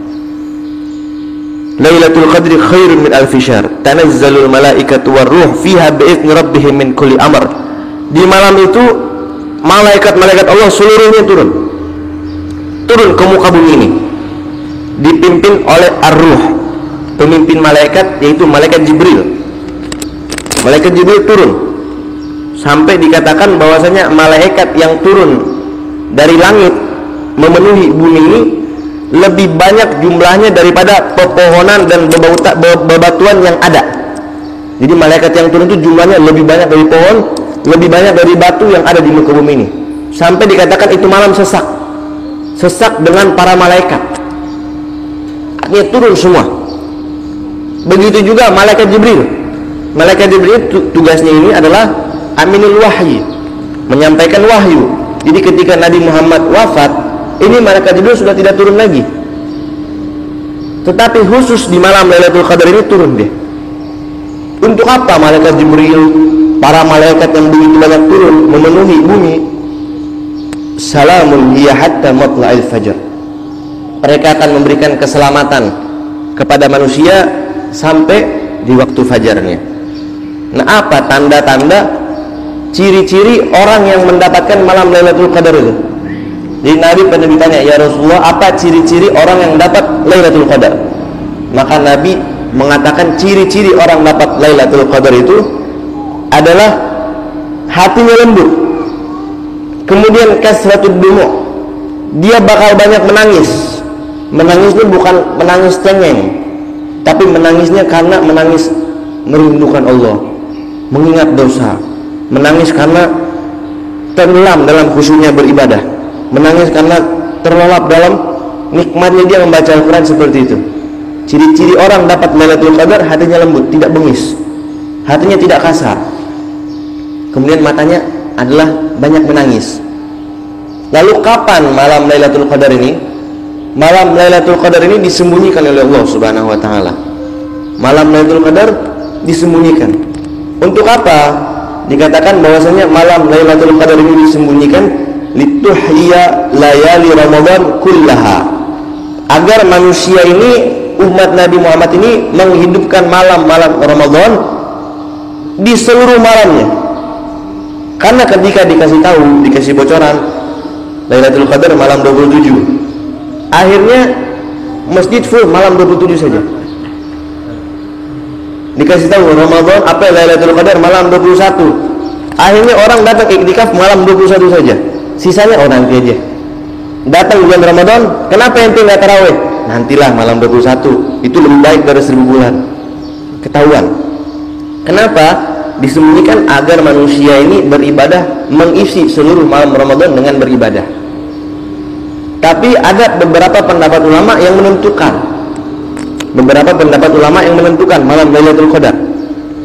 Lailatul Qadri khairun min alfi syahr. Tanazzalul malaikatu warruh fiha bi'izni rabbihim min kulli amr. Di malam itu malaikat-malaikat Allah seluruhnya turun ke muka bumi ini, dipimpin oleh Ar-Ruh, pemimpin malaikat, yaitu malaikat Jibril. Malaikat Jibril turun sampai dikatakan bahwasanya malaikat yang turun dari langit memenuhi bumi ini lebih banyak jumlahnya daripada pepohonan dan bebatuan yang ada. Jadi malaikat yang turun itu jumlahnya lebih banyak dari pohon, lebih banyak dari batu yang ada di muka bumi ini. Sampai dikatakan itu malam sesak dengan para malaikat. Artinya turun semua. Begitu juga malaikat Jibril. Malaikat Jibril tugasnya ini adalah aminul wahyi, menyampaikan wahyu. Jadi ketika Nabi Muhammad wafat, ini malaikat Jibril sudah tidak turun lagi. Tetapi khusus di malam Lailatul Qadar ini turun dia. Untuk apa malaikat Jibril, para malaikat yang begitu banyak turun memenuhi bumi? Salamun hiya hatta matla'il fajr. Mereka akan memberikan keselamatan kepada manusia sampai di waktu fajarnya. Nah, apa tanda-tanda, ciri-ciri orang yang mendapatkan malam Lailatul Qadar itu? Jadi Nabi pernah ditanya, ya Rasulullah, apa ciri-ciri orang yang dapat Lailatul Qadar? Maka Nabi mengatakan ciri-ciri orang dapat Lailatul Qadar itu adalah hatinya lembut, kemudian kasratud dumu', dia bakal banyak menangis. Menangisnya bukan menangis cengeng, tapi menangisnya karena menangis merindukan Allah, mengingat dosa, menangis karena tenggelam dalam khusyuknya beribadah, menangis karena terlelap dalam nikmatnya dia membaca Al-Quran. Seperti itu ciri-ciri orang dapat Lailatul Qadar: hatinya lembut, tidak bengis, hatinya tidak kasar, kemudian matanya adalah banyak menangis. Lalu kapan malam Lailatul Qadar ini? Malam Lailatul Qadar ini disembunyikan oleh Allah Subhanahu wa taala. Malam Lailatul Qadar disembunyikan. Untuk apa? Dikatakan bahwasanya malam Lailatul Qadar ini disembunyikan lituhya layali Ramadan kullaha, agar manusia ini, umat Nabi Muhammad ini menghidupkan malam-malam Ramadan di seluruh malamnya. Karena ketika dikasih bocoran Lailatul Qadar malam 27, akhirnya masjid full malam 27 saja. Dikasih tahu Ramadan Lailatul Qadar malam 21, akhirnya orang datang iktikaf malam 21 saja. Sisanya nanti aja. Datang bulan Ramadan, kenapa ente nggak taraweh? Nantilah malam 21, itu lebih baik dari 1000 bulan. Ketahuan. Kenapa? Disembunyikan agar manusia ini beribadah, mengisi seluruh malam Ramadan dengan beribadah. Tapi ada beberapa pendapat ulama yang menentukan. Malam Lailatul Qadar.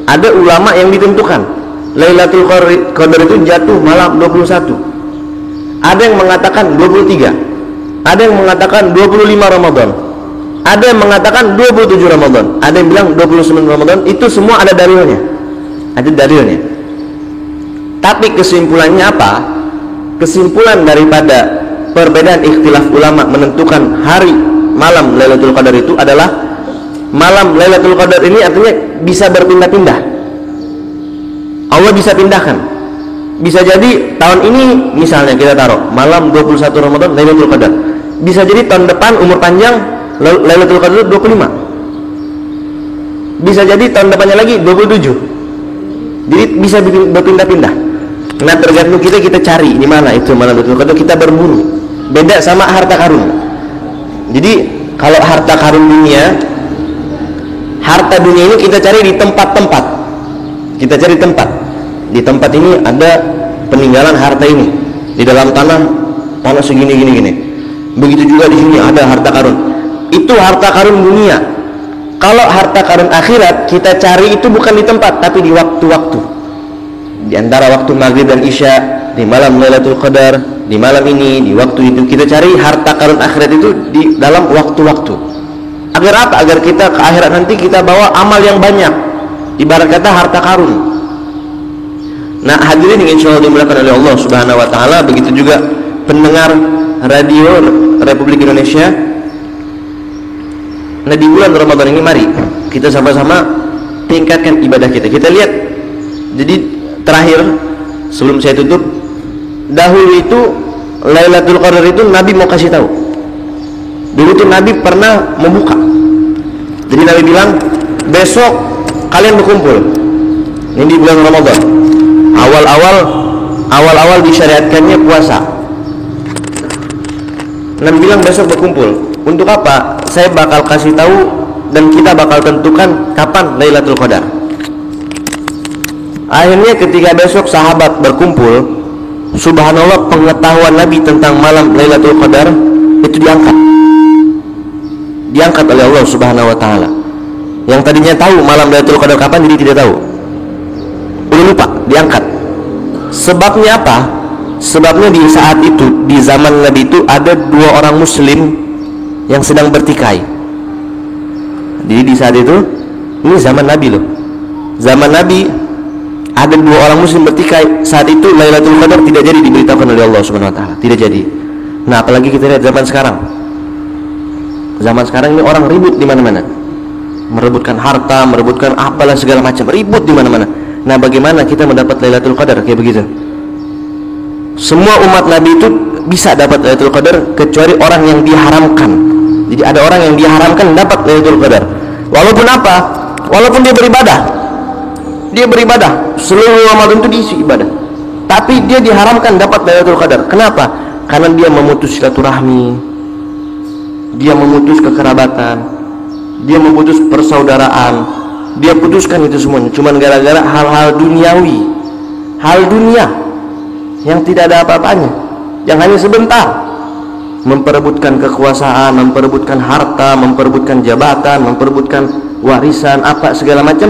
Ada ulama yang ditentukan Lailatul Qadar itu jatuh malam 21. Ada yang mengatakan 23. Ada yang mengatakan 25 Ramadan. Ada yang mengatakan 27 Ramadan. Ada yang bilang 29 Ramadan. Itu semua ada dalilnya. Tapi kesimpulannya apa? Kesimpulan daripada perbedaan ikhtilaf ulama menentukan hari malam Lailatul Qadar itu adalah malam Lailatul Qadar ini artinya bisa berpindah-pindah. Allah bisa pindahkan. Bisa jadi tahun ini misalnya kita taruh malam 21 Ramadan Lailatul Qadar. Bisa jadi tahun depan umur panjang Lailatul Qadar 25. Bisa jadi tahun depannya lagi 27. Jadi bisa berpindah-pindah. Nah, tergantung kita cari di mana itu malam Lailatul Qadar, kita berburu. Beda sama harta karun. Jadi kalau harta karun dunia, harta dunia ini kita cari di tempat-tempat. Kita cari tempat. Di tempat ini ada peninggalan harta ini. Di dalam tanah segini. Begitu juga di sini ada harta karun. Itu harta karun dunia. Kalau harta karun akhirat kita cari itu bukan di tempat, tapi di waktu-waktu. Di antara waktu maghrib dan isya, di malam Lailatul Qadar, di malam ini, di waktu itu kita cari harta karun akhirat itu di dalam waktu-waktu. Agar apa? Agar kita ke akhirat nanti kita bawa amal yang banyak. Ibarat kata harta karun. Nah, hadirin yang insyaallah dimuliakan oleh Allah Subhanahu wa taala, begitu juga pendengar radio Republik Indonesia. Nah, di bulan Ramadan ini mari kita sama-sama tingkatkan ibadah kita. Kita lihat. Jadi terakhir sebelum saya tutup, dahulu itu Lailatul Qadar itu Nabi mau kasih tahu. Dulu itu Nabi pernah membuka. Jadi Nabi bilang, besok kalian berkumpul. Ini di bulan Ramadan. Awal-awal disyariatkannya puasa. Nabi bilang besok berkumpul. Untuk apa? Saya bakal kasih tahu dan kita bakal tentukan kapan Lailatul Qadar. Akhirnya ketika besok sahabat berkumpul, subhanallah, pengetahuan Nabi tentang malam Lailatul Qadar itu diangkat oleh Allah Subhanahu wa taala. Yang tadinya tahu malam Lailatul Qadar kapan jadi tidak tahu. Udah lupa, diangkat. Sebabnya apa? Sebabnya di saat itu, di zaman Nabi itu ada 2 orang muslim yang sedang bertikai. Jadi di saat itu, ini zaman Nabi loh. Zaman Nabi ada 2 orang muslim bertikai. Saat itu Lailatul Qadar tidak jadi diberitakan oleh Allah Subhanahu wa taala, tidak jadi. Nah, apalagi kita lihat zaman sekarang. Zaman sekarang ini orang ribut di mana-mana. Merebutkan harta, merebutkan apalah segala macam, ribut di mana-mana. Nah, bagaimana kita mendapat Lailatul Qadar kayak begitu? Semua umat Nabi itu bisa dapat Lailatul Qadar kecuali orang yang diharamkan. Jadi ada orang yang diharamkan dapat Lailatul Qadar. Walaupun apa? Walaupun dia beribadah. Seluruh Ramadan itu diisi ibadah. Tapi dia diharamkan dapat Lailatul Qadar. Kenapa? Karena dia memutus silaturahmi. Dia memutus kekerabatan. Dia memutus persaudaraan. Dia putuskan itu semuanya cuman gara-gara hal-hal duniawi. Hal dunia yang tidak ada apa-apanya, yang hanya sebentar. Memperebutkan kekuasaan, memperebutkan harta, memperebutkan jabatan, memperebutkan warisan, apa segala macam.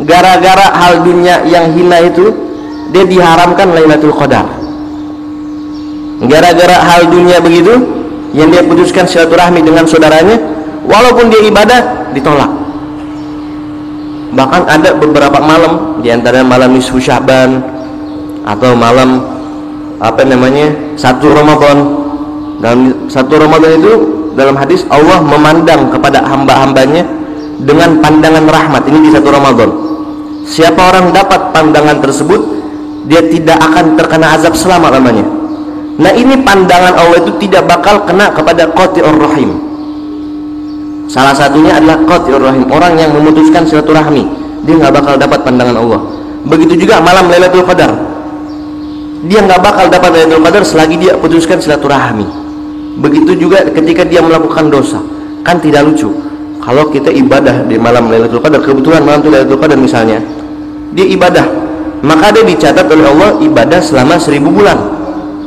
Gara-gara hal dunia yang hina itu, dia diharamkan Lailatul Qadar. Gara-gara hal dunia begitu, yang dia putuskan silaturahmi dengan saudaranya, walaupun dia ibadah, ditolak. Bahkan ada beberapa malam, di antara malam nisfu Sya'ban atau malam 1 Ramadan. Dalam 1 Ramadan itu dalam hadis Allah memandang kepada hamba-hambanya dengan pandangan rahmat. Ini di 1 Ramadan. Siapa orang dapat pandangan tersebut, dia tidak akan terkena azab selama-lamanya. Nah, ini pandangan Allah itu tidak bakal kena kepada qati'ur rahim. Salah satunya adalah qati'ur rahim, orang yang memutuskan silaturahmi, dia nggak bakal dapat pandangan Allah. Begitu juga malam Lailatul Qadar, dia nggak bakal dapat Lailatul Qadar selagi dia putuskan silaturahmi. Begitu juga ketika dia melakukan dosa. Kan tidak lucu kalau kita ibadah di malam Lailatul Qadar, kebetulan malam itu Lailatul Qadar misalnya, dia ibadah, maka dia dicatat oleh Allah ibadah selama 1000 bulan.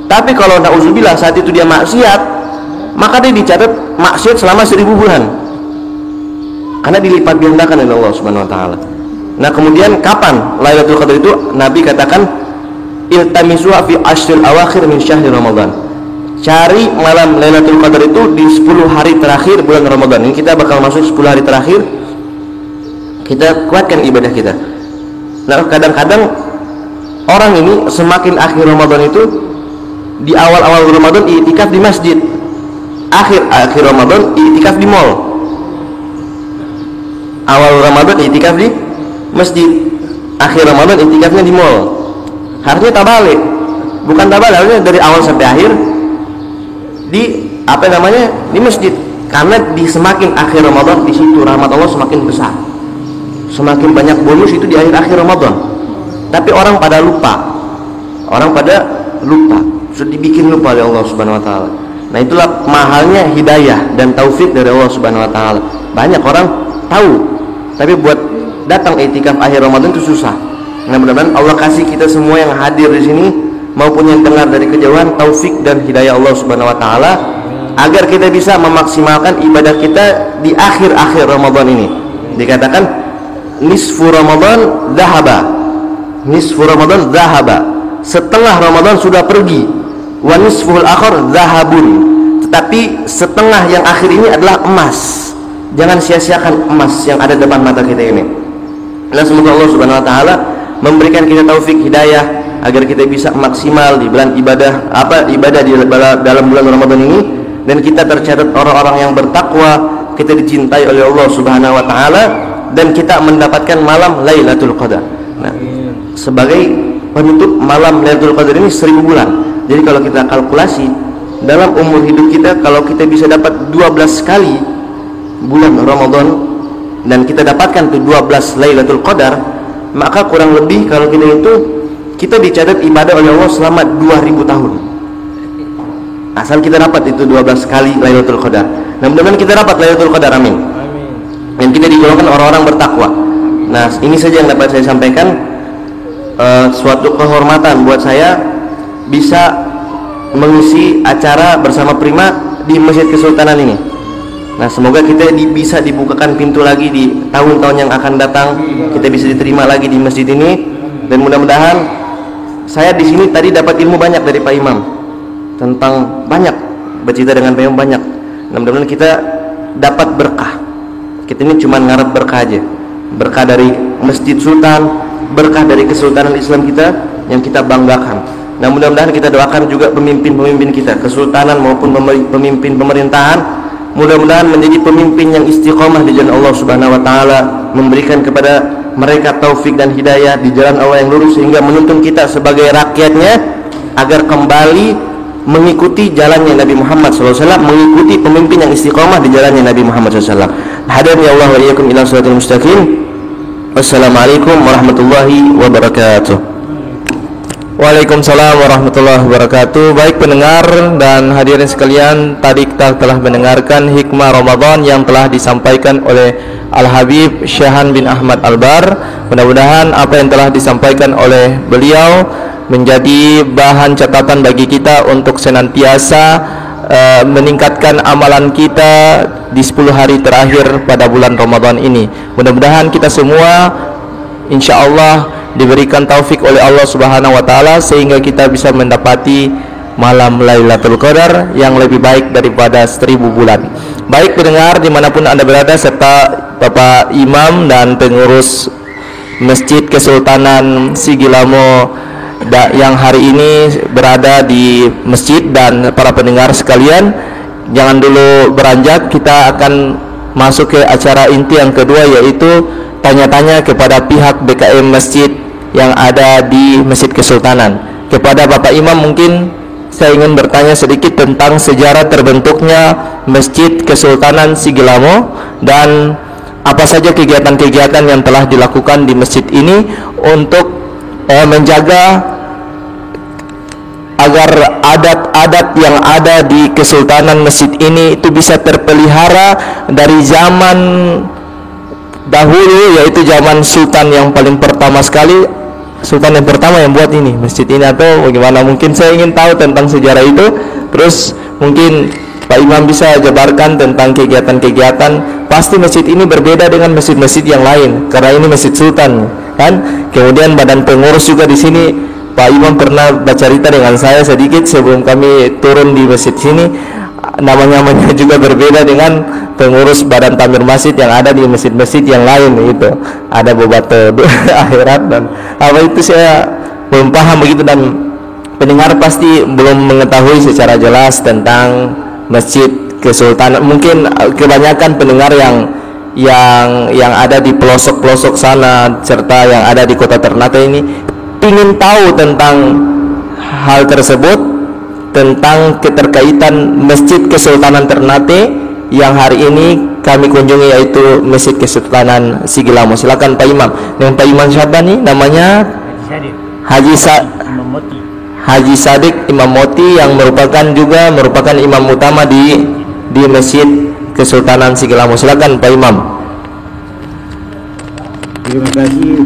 Tapi kalau na'udzubillah saat itu dia maksiat, maka dia dicatat maksiat selama 1000 bulan, karena dilipat gandakan oleh Allah Subhanahu wa taala. Nah, kemudian kapan Lailatul Qadar itu? Nabi katakan iltamisuha fi ashril awakhir min syahri Ramadan. Cari malam Lailatul Qadar itu di 10 hari terakhir bulan Ramadan. Ini kita bakal masuk 10 hari terakhir. Kita kuatkan ibadah kita. Nah, kadang-kadang orang ini semakin akhir Ramadan itu, di awal-awal Ramadan i'tikaf di masjid, akhir Ramadan i'tikaf di mall. Awal Ramadan i'tikaf di masjid, akhir Ramadan i'tikafnya di mall. Harusnya tabalik, bukan tabalik, harusnya dari awal sampai akhir di di masjid. Karena di semakin akhir Ramadan, di situ rahmat Allah semakin besar, semakin banyak bonus itu di akhir Ramadan. Tapi orang pada lupa, sudah dibikin lupa oleh Allah Subhanahu wa taala. Nah, itulah mahalnya hidayah dan taufik dari Allah Subhanahu wa taala. Banyak orang tahu, tapi buat datang i'tikaf akhir Ramadan itu susah. Nah, mudah-mudahan Allah kasih kita semua yang hadir di sini maupun yang dengar dari kejauhan taufik dan hidayah Allah Subhanahu wa taala, agar kita bisa memaksimalkan ibadah kita di akhir-akhir Ramadan ini. Dikatakan nisfu Ramadan dhahaba, setengah Ramadan sudah pergi, wa nisful akhir dhahabun, tetapi setengah yang akhir ini adalah emas. Jangan sia-siakan emas yang ada depan mata kita ini. Nah, semoga Allah Subhanahu wa taala memberikan kita taufik hidayah agar kita bisa maksimal di bulan ibadah di dalam bulan Ramadan ini, dan kita tercatat orang-orang yang bertakwa, kita dicintai oleh Allah Subhanahu wa taala, dan kita mendapatkan malam Lailatul Qadar. Nah, sebagai penutup, malam Lailatul Qadar ini 1000 bulan. Jadi kalau kita kalkulasi dalam umur hidup kita, kalau kita bisa dapat 12 kali bulan Ramadan dan kita dapatkan tuh 12 Lailatul Qadar, maka kurang lebih kalau kita itu, kita dicatat ibadah oleh Allah selama 2000 tahun. Asal kita dapat itu 12 kali Lailatul Qadar. Nah, mudah-mudahan kita dapat Lailatul Qadar, amin. Dan kita digolongkan orang-orang bertakwa. Nah, ini saja yang dapat saya sampaikan. Suatu kehormatan buat saya bisa mengisi acara bersama Prima di Masjid Kesultanan ini. Nah, semoga kita bisa dibukakan pintu lagi di tahun-tahun yang akan datang, kita bisa diterima lagi di masjid ini. Dan mudah-mudahan saya di sini tadi dapat ilmu banyak dari Pak Imam, tentang banyak, bercerita dengan Pak Imam banyak. Nah, mudah-mudahan kita dapat berkah. Kita ini cuma ngarep berkah aja, berkah dari Masjid Sultan, berkah dari kesultanan Islam kita yang kita banggakan. Nah, mudah-mudahan kita doakan juga pemimpin-pemimpin kita, kesultanan maupun pemimpin pemerintahan, mudah-mudahan menjadi pemimpin yang istiqomah di jalan Allah Subhanahu wa taala, memberikan kepada mereka taufik dan hidayah di jalan Allah yang lurus, sehingga menuntun kita sebagai rakyatnya agar kembali mengikuti jalannya Nabi Muhammad SAW, mengikuti pemimpin yang istiqomah di jalannya Nabi Muhammad SAW. Hadirin ya Allah wa iyyakum ila shiratal mustaqim. Wassalamualaikum warahmatullahi wabarakatuh. Waalaikumsalam warahmatullahi wabarakatuh. Baik pendengar dan hadirin sekalian, tadi kita telah mendengarkan hikmah Ramadan yang telah disampaikan oleh Al-Habib Syahan bin Ahmad Albar. Mudah-mudahan apa yang telah disampaikan oleh beliau menjadi bahan catatan bagi kita untuk senantiasa meningkatkan amalan kita di 10 hari terakhir pada bulan Ramadan ini. Mudah-mudahan kita semua insyaallah diberikan taufik oleh Allah Subhanahu wa taala sehingga kita bisa mendapati malam Lailatul Qadar yang lebih baik daripada 1000 bulan. Baik pendengar dimanapun Anda berada, serta Bapak Imam dan pengurus Masjid Kesultanan Sigilamo yang hari ini berada di masjid, dan para pendengar sekalian, jangan dulu beranjak. Kita akan masuk ke acara inti yang kedua, yaitu tanya-tanya kepada pihak BKM masjid yang ada di Masjid Kesultanan. Kepada Bapak Imam, mungkin saya ingin bertanya sedikit tentang sejarah terbentuknya Masjid Kesultanan Sigilamo dan apa saja kegiatan-kegiatan yang telah dilakukan di masjid ini untuk menjaga agar adat-adat yang ada di Kesultanan masjid ini itu bisa terpelihara dari zaman dahulu, yaitu zaman Sultan yang paling pertama sekali, Sultan yang pertama yang buat ini masjid ini, atau bagaimana? Mungkin saya ingin tahu tentang sejarah itu. Terus mungkin Pak Imam bisa jabarkan tentang kegiatan-kegiatan. Pasti masjid ini berbeda dengan masjid-masjid yang lain karena ini masjid Sultan, kan? Kemudian badan pengurus juga di sini. Pak Imam pernah bercerita dengan saya sedikit sebelum kami turun di masjid sini. Namanya juga berbeda dengan pengurus badan tamir masjid yang ada di masjid-masjid yang lain itu. Ada bobato akhirat dan apa itu saya belum paham begitu, dan pendengar pasti belum mengetahui secara jelas tentang Masjid Kesultanan. Mungkin kebanyakan pendengar yang ada di pelosok-pelosok sana serta yang ada di kota Ternate ini ingin tahu tentang hal tersebut, tentang keterkaitan Masjid Kesultanan Ternate yang hari ini kami kunjungi, yaitu Masjid Kesultanan Sigilamo. Silakan Pak Imam. Dengan Pak Imam siapa nih namanya? Haji Sadik Imam Moti, yang merupakan imam utama di Masjid Kesultanan Sigilamo. Silakan Pak Imam. Terima kasih.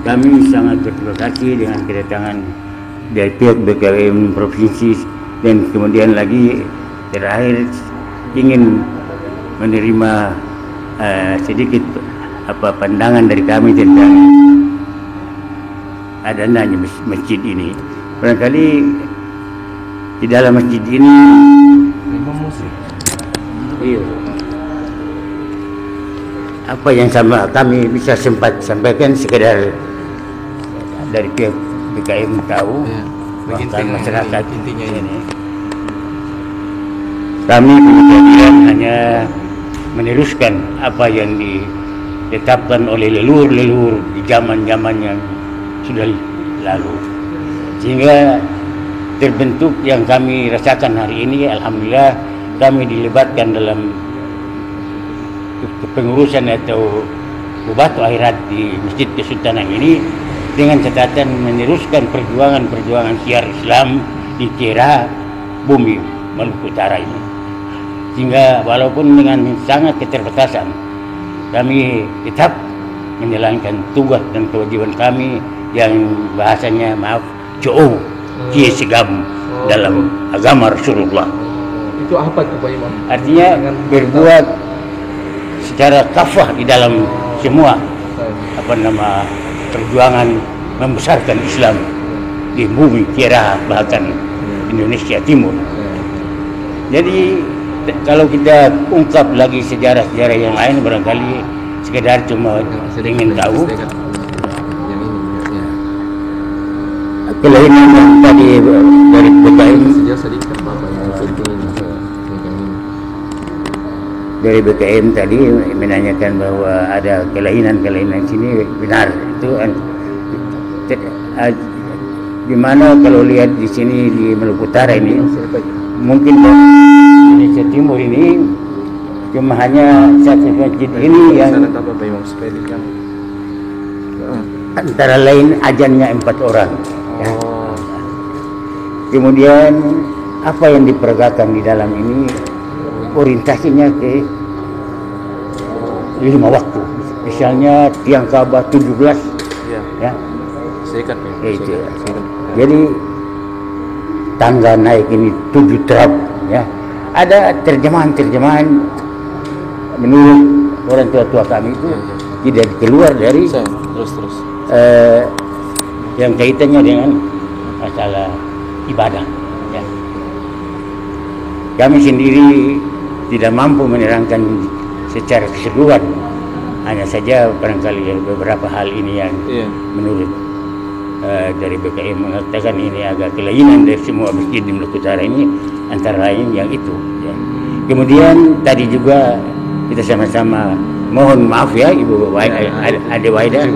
Kami sangat berterima kasih dengan kedatangan dari pihak BKM Provinsi, dan kemudian lagi terakhir ingin menerima sedikit pandangan dari kami tentang adanya masjid ini. Barangkali di dalam masjid ini apa yang kami bisa sempat sampaikan sekedar dari pihak BKM tahu, bahkan masyarakat intinya ini. Kami kemudian hanya meneruskan apa yang ditetapkan oleh leluhur-leluhur di zaman-zaman yang sudah lalu, sehingga terbentuk yang kami rasakan hari ini. Alhamdulillah kami dilibatkan dalam kepengurusan atau bobato akhirat di Masjid Kesultanan ini dengan catatan meneruskan perjuangan syiar Islam di daerah bumi Maluku Utara ini, sehingga walaupun dengan sangat keterbatasan kami tetap menjalankan tugas dan kewajiban kami yang bahasanya kie segam dalam agama Rasulullah. Itu apa itu Pak Imam? Artinya berbuat secara kafah di dalam semua perjuangan membesarkan Islam di bumi Tiara, bahkan Indonesia Timur. Jadi kalau kita ungkap lagi sejarah-sejarah yang lain, barangkali sekedar cuma ingin tahu kelainan yang tadi dari BKM dari BKM tadi menanyakan bahwa ada kelainan sini, benar itu. Gimana kalau lihat di sini di Maluku Utara ini, mungkin Indonesia Timur ini cuma hanya satu masjid ini yang antara lain ajannya 4 orang. Ya. Kemudian apa yang diperagakan di dalam ini orientasinya ke 5 waktu. Misalnya tiang Ka'bah 17 ya. Seikat ya. Itu. Jadi tangga naik ini 7 trap ya. Ada terjemahan menurut orang tua kami itu tidak keluar dari terus yang kaitannya dengan masalah ibadah ya. Kami sendiri tidak mampu menerangkan secara keseluruhan, hanya saja barangkali beberapa hal ini yang menurut dari BKM mengatakan ini agak kelainan dari semua masjid di Maluku Utara ini, antara lain yang itu. Ya. Kemudian tadi juga kita sama-sama mohon maaf ya Ibu Ade Waida,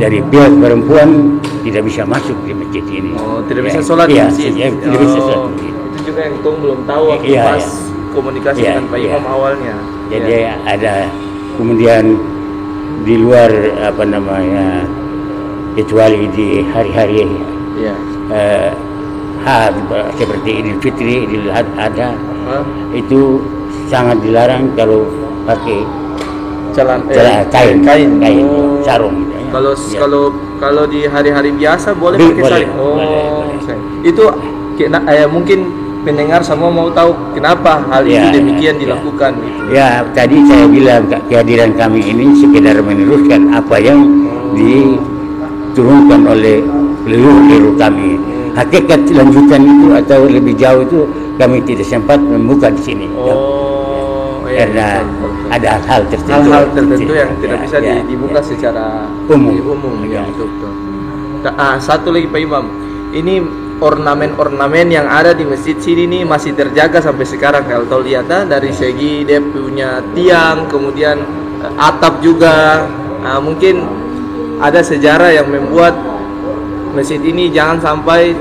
dari pihak perempuan tidak bisa masuk di masjid ini. Oh, tidak bisa sholat di masjid. Ya, tidak bisa sholat. Itu juga yang Tong belum tahu waktu pas komunikasi dengan Pak Imam awalnya. Jadi ada kemudian di luar apa namanya, kecuali di hari-hari seperti Idul Fitri, Idul Adha, itu sangat dilarang kalau pakai kain, sarung. Kalau di hari-hari biasa boleh pakai sarung. Boleh. Itu mungkin pendengar semua mau tahu kenapa hal itu demikian dilakukan. Ya, tadi saya bilang kehadiran kami ini sekedar meneruskan apa yang diturunkan oleh leluhur kami. Hakikat lanjutan itu atau lebih jauh itu kami tidak sempat membuka di sini. Karena ada hal-hal tertentu yang tidak bisa dibuka secara umum. Betul. Satu lagi Pak Imam, ini ornamen-ornamen yang ada di masjid sini nih masih terjaga sampai sekarang. Kalau tahu lihat dari segi dia punya tiang, kemudian atap juga. Mungkin ada sejarah yang membuat masjid ini jangan sampai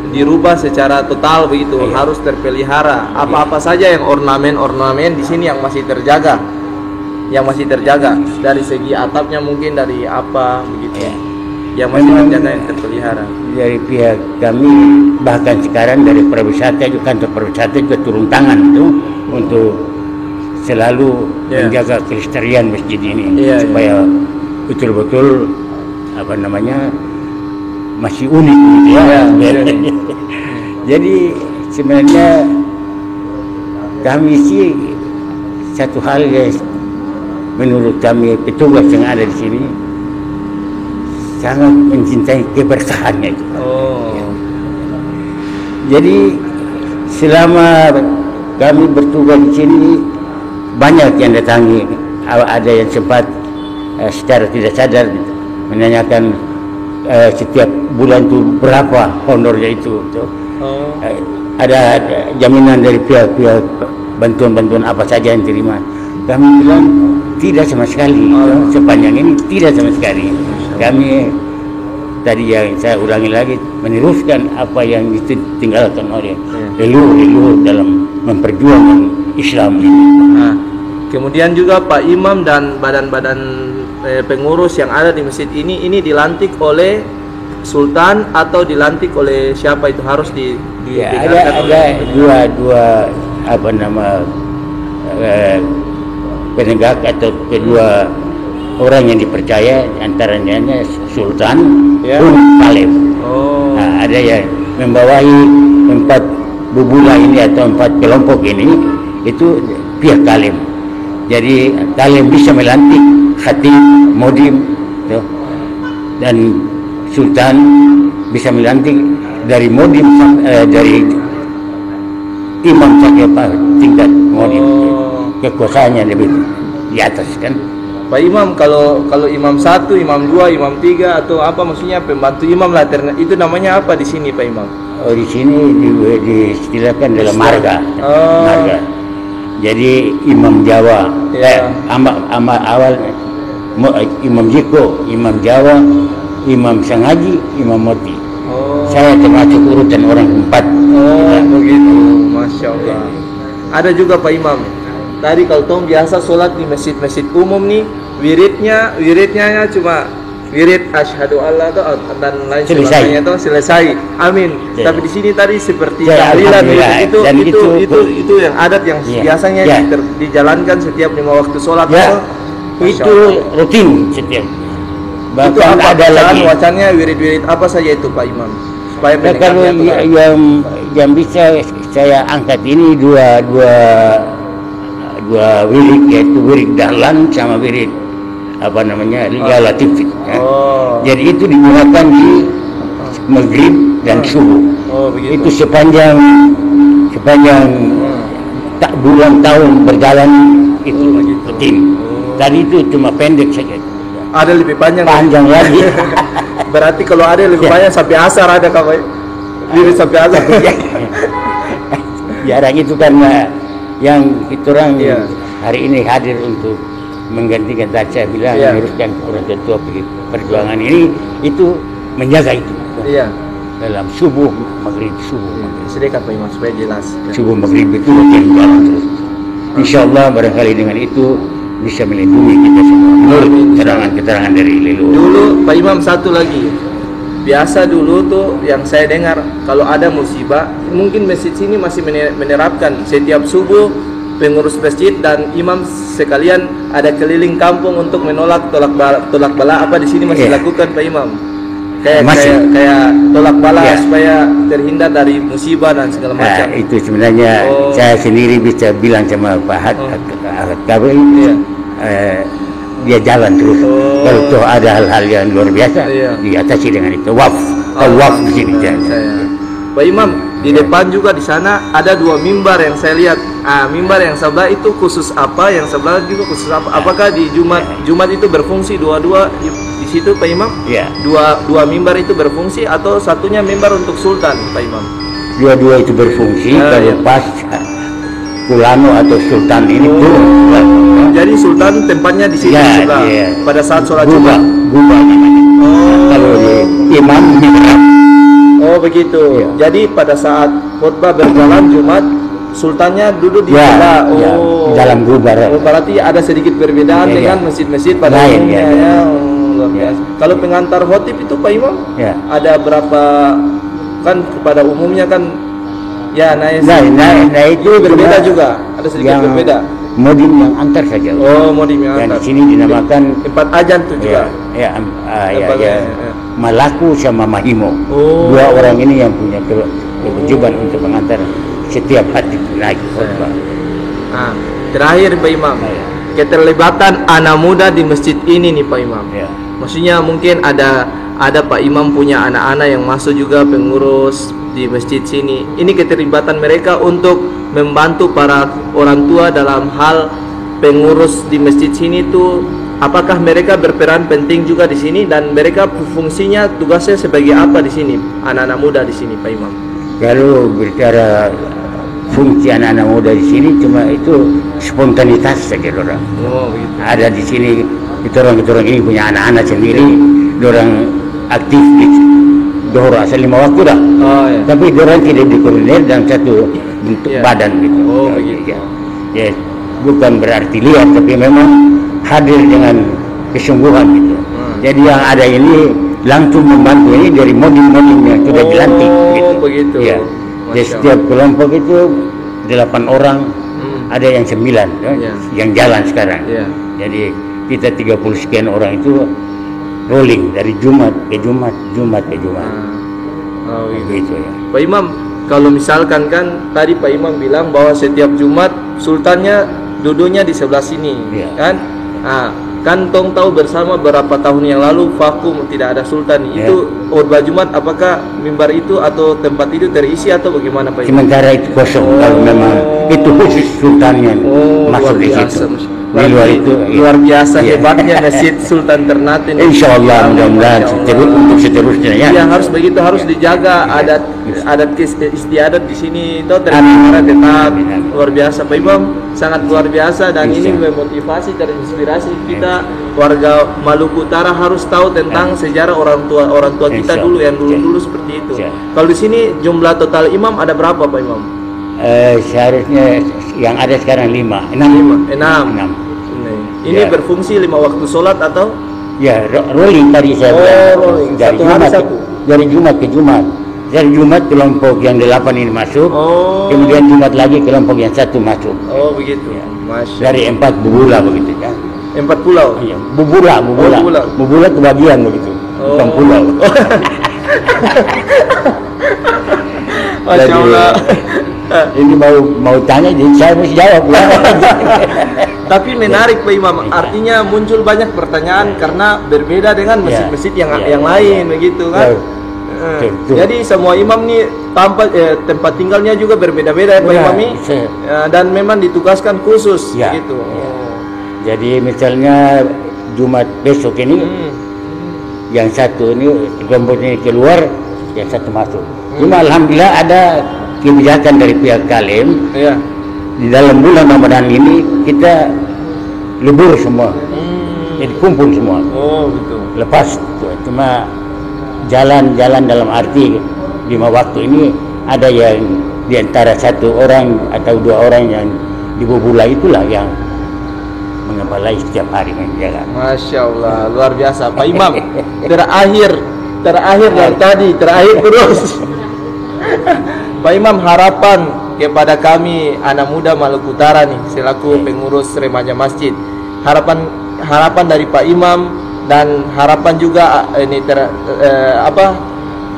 dirubah secara total begitu, harus terpelihara. Apa-apa saja yang ornamen-ornamen di sini yang masih terjaga, dari segi atapnya mungkin dari apa begitu, yang masih terjaga, yang terpelihara. Dari pihak kami bahkan sekarang dari pariwisata juga, kantor pariwisata juga turun tangan itu untuk selalu menjaga kelestarian masjid ini supaya betul-betul apa namanya masih unik gitu ya. Jadi sebenarnya kami sih satu hal yang menurut kami petugas yang ada di sini sangat mencintai keberkahannya itu. Jadi selama kami bertugas di sini banyak yang datangi, ada yang sempat secara tidak sadar menanyakan setiap bulan itu berapa honornya itu. Ada jaminan dari pihak bantuan-bantuan apa saja yang terima. Kami bilang tidak sama sekali, sepanjang ini tidak sama sekali. Kami tadi yang saya ulangi lagi meneruskan apa yang ditinggalkan oleh leluhur dalam memperjuangkan Islam ini. Kemudian juga Pak Imam dan badan-badan pengurus yang ada di masjid ini dilantik oleh Sultan atau dilantik oleh siapa itu, harus ada dua apa nama penegak atau kedua orang yang dipercaya, antaranya Sultan pun Kaleb. Ada yang membawahi 4 bubula ini atau 4 kelompok ini, itu pihak Kaleb. Jadi Kaleb bisa melantik khatib, modim, dan Sultan bisa melantik dari modim dari imam sampai tingkat modim. Kekuasaannya lebih di atas kan. Pak Imam, kalau imam 1, imam 2, imam 3 atau apa maksudnya pembantu imam lah, itu namanya apa di sini Pak Imam? Di sini diistilahkan dalam marga. Marga. Jadi imam Jawa, awal Imam Jiko, Imam Jawa, Imam Sangaji, Imam Moti. Saya termasuk urutan orang 4. Begitu, Masya Allah. Ada juga Pak Imam, tadi kalau Tom biasa sholat di masjid-masjid umum nih, wiridnya cuma wirid asyhadu alla dan lain sebagainya itu selesai. Amin. Tapi di sini tadi seperti tahlilan itu yang adat yang biasanya dijalankan setiap 5 waktu sholat. Itu rutin setiap. Itu apa ada lagi wacannya, wirid-wirid apa saja itu Pak Imam? Supaya kalau yang bisa saya angkat ini dua wirid, yaitu wirid dahlan sama wirid apa namanya ya latif. Jadi itu digunakan di maghrib dan subuh. Itu sepanjang tak bulan tahun berjalan itu rutin. Tadi itu cuma pendek saja. Ada lebih panjang lagi. Berarti kalau ada lebih banyak sampai asar ada kawan. Diri sampai asar. Jarang itu karena yang itu orang hari ini hadir untuk menggantikan tadi saya bilang meneruskan orang tua perjuangan ini itu menjaga itu. Iya. Dalam subuh maghrib subuh. Sedekah Pak Imam supaya jelas. Subuh maghrib itu jalan terus. Insyaallah barangkali dengan itu bisa melindungi kita semua. Menurut keterangan dari leluhur. Dulu Pak Imam satu lagi. Biasa dulu tuh yang saya dengar kalau ada musibah, mungkin masjid sini masih menerapkan setiap subuh pengurus masjid dan imam sekalian ada keliling kampung untuk menolak tolak bala apa di sini masih dilakukan Pak Imam. Kayak tolak bala supaya terhindar dari musibah dan segala macam. Itu sebenarnya saya sendiri bisa bilang sama Pak Ahad Kabel, dia jalan terus. Kalau toh ada hal-hal yang luar biasa, diatasi dengan itu. Waf di sini. Pak Imam, di depan juga di sana ada 2 mimbar yang saya lihat. Mimbar yang sebelah itu khusus apa? Yang sebelah juga khusus apa? Apakah di Jumat itu berfungsi dua-dua di situ Pak Imam? Iya. Dua mimbar itu berfungsi atau satunya mimbar untuk sultan Pak Imam? Dua-dua itu berfungsi kalau pas Kulano atau sultan ini turun. Jadi sultan tempatnya di sini sebelah. Pada saat sholat Jumat. Gubah namanya. Kalau imam mihrab. Oh begitu. Jadi pada saat khutbah berjalan Jumat, sultannya duduk di sebelah. Dalam gubah. Berarti ada sedikit perbedaan dengan masjid-masjid pada umumnya. Kalau pengantar khotib itu Pak Imam, ada berapa? Kan pada umumnya kan naik itu berbeda juga. Ada sedikit berbeda. Modim yang antar saja. Modim yang antar. Dan di sini dinamakan tempat ajan tuh juga. Malaku sama Mahimo. Dua orang ini yang punya kewajiban untuk mengantar setiap hari naik khutbah. Terakhir Pak Imam, keterlibatan anak muda di masjid ini nih Pak Imam. Maksudnya mungkin ada Pak Imam punya anak-anak yang masuk juga pengurus di masjid sini. Ini keterlibatan mereka untuk membantu para orang tua dalam hal pengurus di masjid sini tuh. Apakah mereka berperan penting juga di sini dan mereka fungsinya tugasnya sebagai apa di sini anak-anak muda di sini Pak Imam? Kalau bicara fungsi anak-anak muda di sini cuma itu spontanitas saja orang. Begitu. Ada di sini kita orang ini punya anak-anak sendiri, orang aktif di Dohor asal 5 waktu dah. Tapi orang tidak dikoordinir dalam satu bentuk badan gitu. Begitu. Bukan berarti lihat tapi memang hadir dengan kesungguhan gitu. Jadi yang ada ini langsung membantu ini dari modim-modim yang sudah dilantik gitu. Begitu. Jadi setiap kelompok itu 8 orang, ada yang 9 yang jalan sekarang. Jadi kita 30 sekian orang itu rolling dari Jumat ke Jumat. Gitu ya. Pak Imam, kalau misalkan kan tadi Pak Imam bilang bahwa setiap Jumat sultannya duduknya di sebelah sini, kan? Kan tong tahu bersama berapa tahun yang lalu vakum tidak ada sultan. Itu khutbah Jumat apakah mimbar itu atau tempat itu terisi atau bagaimana Pak Imam? Sementara itu kosong kalau memang itu khusus sultannya masuk di situ. Di luar itu luar biasa hebatnya Masjid Sultan Ternate ini. Insyaallah mudah-mudahan untuk seterusnya ya. Harus begitu, harus dijaga adat istiadat di sini itu terpelihara tetap. Luar biasa Pak Imam, sangat luar biasa dan ini memotivasi terinspirasi kita warga Maluku Utara harus tahu tentang sejarah orang tua kita dulu yang dulu seperti itu. Kalau di sini jumlah total imam ada berapa Pak Imam? Seharusnya yang ada sekarang 6. Ini berfungsi 5 waktu sholat atau? Ya, rolling tadi saya bilang. Rolling. Dari Jumat ke Jumat. Dari Jumat kelompok yang 8 ini masuk. Kemudian Jumat lagi kelompok yang 1 masuk. Begitu. Masya. Dari 4 bubula begitu kan. 4 pulau. Iya, bubula. Bubula kebagian begitu. Bukan pulau. Masya Allah. Ini mau tanya jadi saya mesti jawab. Tapi menarik Pak Imam, artinya muncul banyak pertanyaan karena berbeda dengan masjid-masjid yang lain begitu kan. Jadi semua imam nih tempat tinggalnya juga berbeda-beda Pak Imam ini, dan memang ditugaskan khusus gitu. Jadi misalnya Jumat besok ini yang satu ini rombongan keluar, yang satu masuk. Cuma alhamdulillah ada kebijakan dari pihak Kalim. Iya. Di dalam bulan Ramadan ini kita libur semua, jadi kumpul semua. Oh, gitu. Lepas cuma jalan-jalan dalam arti 5 waktu ini ada yang di antara 1 orang atau 2 orang yang di Bubula itulah yang mengembalai setiap hari menjaga. Masya Allah, luar biasa Pak Imam. Terakhir dari tadi, terakhir terus. Pak Imam, harapan kepada kami anak muda Maluku Utara nih selaku pengurus remaja masjid, harapan dari Pak Imam dan harapan juga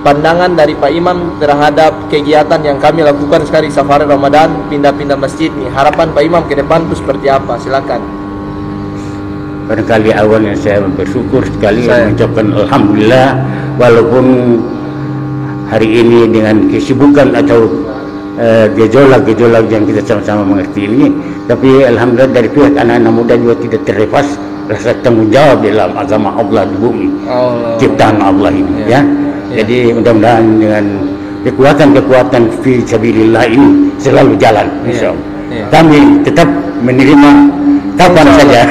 pandangan dari Pak Imam terhadap kegiatan yang kami lakukan sekarang safari Ramadan pindah-pindah masjid nih. Harapan Pak Imam ke depan itu seperti apa? Silakan. Barangkali awalnya saya bersyukur sekali mengucapkan alhamdulillah, walaupun hari ini dengan kesibukan atau gejolak-gejolak yang kita sama-sama mengerti ini, tapi alhamdulillah dari pihak anak-anak muda juga tidak terlepas rasa tanggung jawab dalam agama Allah di bumi, ciptaan Allah ini, ya. Jadi mudah-mudahan dengan kekuatan-kekuatan fi sabilillah ini selalu jalan, insyaallah. Kami tetap menerima kapan saja.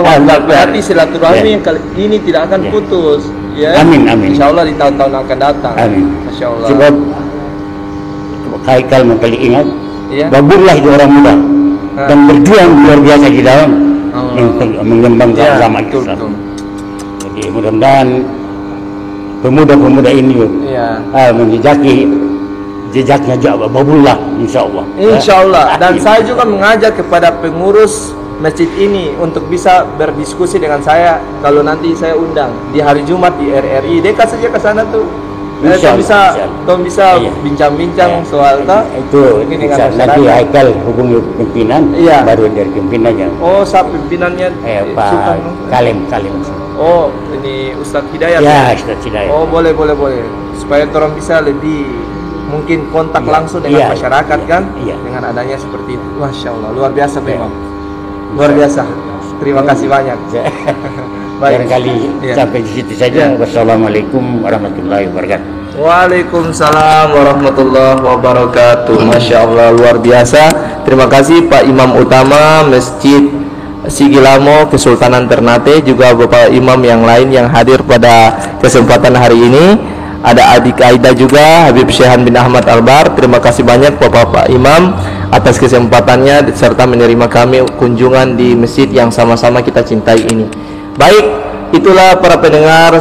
Allah, berarti silaturahmi yang kali ini tidak akan putus. Ya. Amin, amin. Insyaallah di tahun-tahun akan datang. Amin. Masya Allah. Sebab Haikal kali ingat, baburlah itu orang muda dan berjuang luar biasa di dalam mengembangkan agama Islam. Jadi mudah-mudahan pemuda-pemuda ini menjejaki jejaknya babullah, insyaallah. Insyaallah. Dan saya juga mengajak kepada pengurus masjid ini untuk bisa berdiskusi dengan saya kalau nanti saya undang di hari Jumat di RRI, dekat saja ke sana tuh. Bisa bincang-bincang soal itu ini dengan nanti Haikal hubungi pimpinan, baru dari pimpinannya. Oh, siapa pimpinannya? Pak Kalim. Oh, ini Ustadz Hidayat. Ya, Ustadz Hidayat. Oh, boleh. Supaya orang bisa lebih mungkin kontak langsung dengan masyarakat kan? Dengan adanya seperti itu. Masya Allah, luar biasa Pak Imam. Luar biasa. Terima kasih banyak. Barangkali sampai di situ saja. Wassalamualaikum warahmatullahi wabarakatuh. Waalaikumsalam warahmatullahi wabarakatuh. Masya Allah, luar biasa. Terima kasih Pak Imam Utama Masjid Sigilamo Kesultanan Ternate, juga Bapak Imam yang lain yang hadir pada kesempatan hari ini. Ada adik Aida juga, Habib Syekhan bin Ahmad Albar. Terima kasih banyak Bapak Imam atas kesempatannya serta menerima kami kunjungan di masjid yang sama-sama kita cintai ini. Baik, itulah para pendengar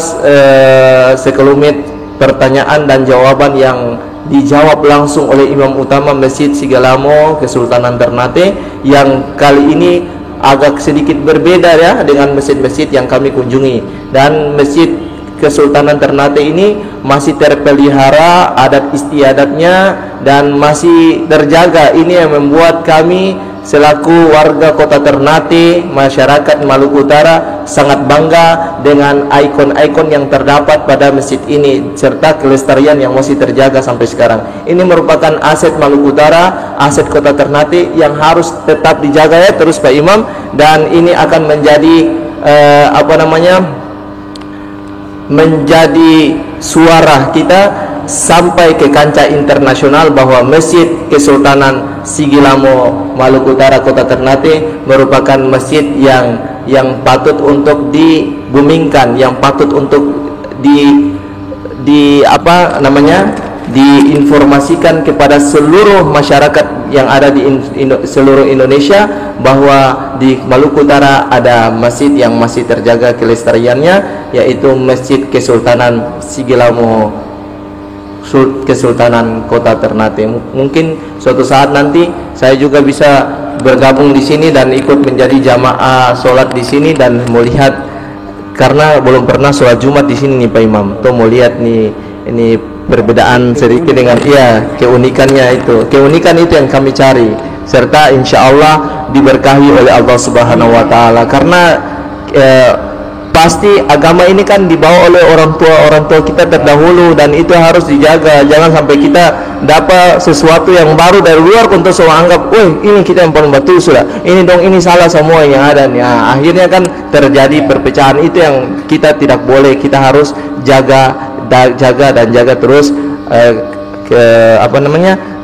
sekelumit pertanyaan dan jawaban yang dijawab langsung oleh Imam Utama Masjid Sigilamo Kesultanan Ternate, yang kali ini agak sedikit berbeda ya dengan masjid-masjid yang kami kunjungi. Dan Masjid Kesultanan Ternate ini masih terpelihara adat istiadatnya dan masih terjaga. Ini yang membuat kami selaku warga kota Ternate, masyarakat Maluku Utara sangat bangga dengan ikon-ikon yang terdapat pada masjid ini serta kelestarian yang masih terjaga sampai sekarang. Ini merupakan aset Maluku Utara, aset kota Ternate yang harus tetap dijaga ya terus Pak Imam, dan ini akan menjadi menjadi suara kita sampai ke kancah internasional bahwa Masjid Kesultanan Sigilamo Maluku Utara Kota Ternate merupakan masjid yang patut untuk dibumingkan, yang patut untuk diinformasikan kepada seluruh masyarakat yang ada di seluruh Indonesia bahwa di Maluku Utara ada masjid yang masih terjaga kelestariannya, yaitu Masjid Kesultanan Sigilamo Kesultanan Kota Ternate. Mungkin suatu saat nanti saya juga bisa bergabung di sini dan ikut menjadi jamaah sholat di sini dan melihat, karena belum pernah sholat Jumat di sini nih Pak Imam. Tuh mau lihat nih, ini perbedaan sedikit dengan keunikan itu yang kami cari, serta insya Allah diberkahi oleh Allah Subhanahu Wa Taala, karena pasti agama ini kan dibawa oleh orang tua kita terdahulu dan itu harus dijaga. Jangan sampai kita dapat sesuatu yang baru dari luar, untuk semua anggap, wah ini kita yang paling betul sudah, ini dong ini salah semua yang ada nih. Nah, akhirnya kan terjadi perpecahan. Itu yang kita tidak boleh. Kita harus jaga dan jaga terus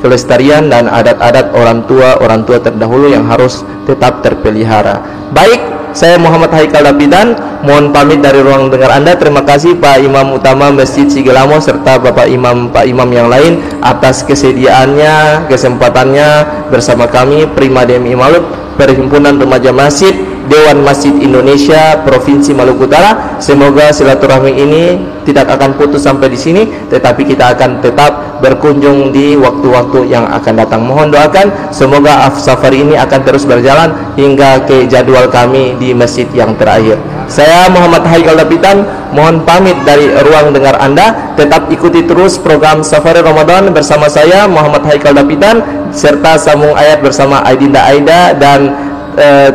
kelestarian dan adat-adat orang tua terdahulu yang harus tetap terpelihara. Baik, saya Muhammad Haikal Dapitan mohon pamit dari ruang dengar Anda. Terima kasih Pak Imam Utama Masjid Sigelamo serta Pak Imam yang lain atas kesediaannya, kesempatannya bersama kami Prima DMI Malut, Perhimpunan Remaja Masjid Dewan Masjid Indonesia Provinsi Maluku Utara. Semoga silaturahmi ini tidak akan putus sampai di sini, tetapi kita akan tetap berkunjung di waktu-waktu yang akan datang. Mohon doakan semoga safari ini akan terus berjalan hingga ke jadwal kami di masjid yang terakhir. Saya Muhammad Haikal Dapitan mohon pamit dari ruang dengar Anda. Tetap ikuti terus program Safari Ramadan bersama saya Muhammad Haikal Dapitan serta sambung ayat bersama Aidinda Aida, dan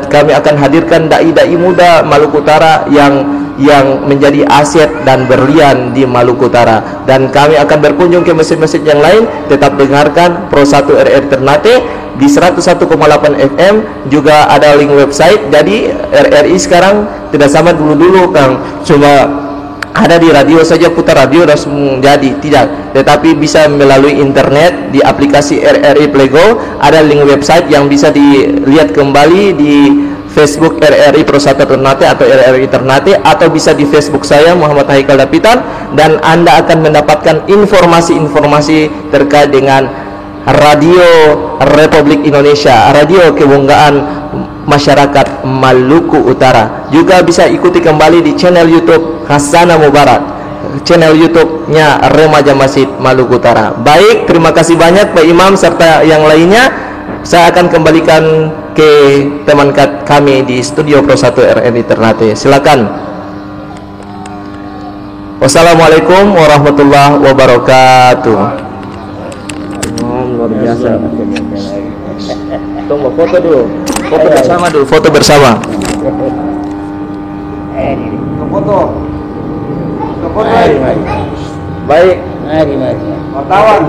kami akan hadirkan dai-dai muda Maluku Utara yang menjadi aset dan berlian di Maluku Utara, dan kami akan berkunjung ke masjid-masjid yang lain. Tetap dengarkan Pro 1 RRI Ternate di 101,8 FM, juga ada link website. Jadi RRI sekarang tidak sama dulu-dulu Kang, cuma ada di radio saja, putar radio langsung jadi, tidak, tetapi bisa melalui internet di aplikasi RRI Playgo. Ada link website yang bisa dilihat kembali di Facebook RRI Pro 1 Ternate atau RRI Ternate, atau bisa di Facebook saya Muhammad Haikal Dapitan, dan Anda akan mendapatkan informasi-informasi terkait dengan Radio Republik Indonesia, radio kebanggaan masyarakat Maluku Utara. Juga bisa ikuti kembali di channel YouTube Hasanah Mubarak, channel YouTube-nya Remaja Masjid Maluku Utara. Baik, terima kasih banyak Pak Imam serta yang lainnya. Saya akan kembalikan ke teman kami di studio Pro 1 RRI Ternate. Silakan. Wassalamualaikum warahmatullahi wabarakatuh. Luar biasa. Tunggu foto dulu. Foto bersama dulu, foto bersama. Foto. Foto. Baik. Mari. Wartawan.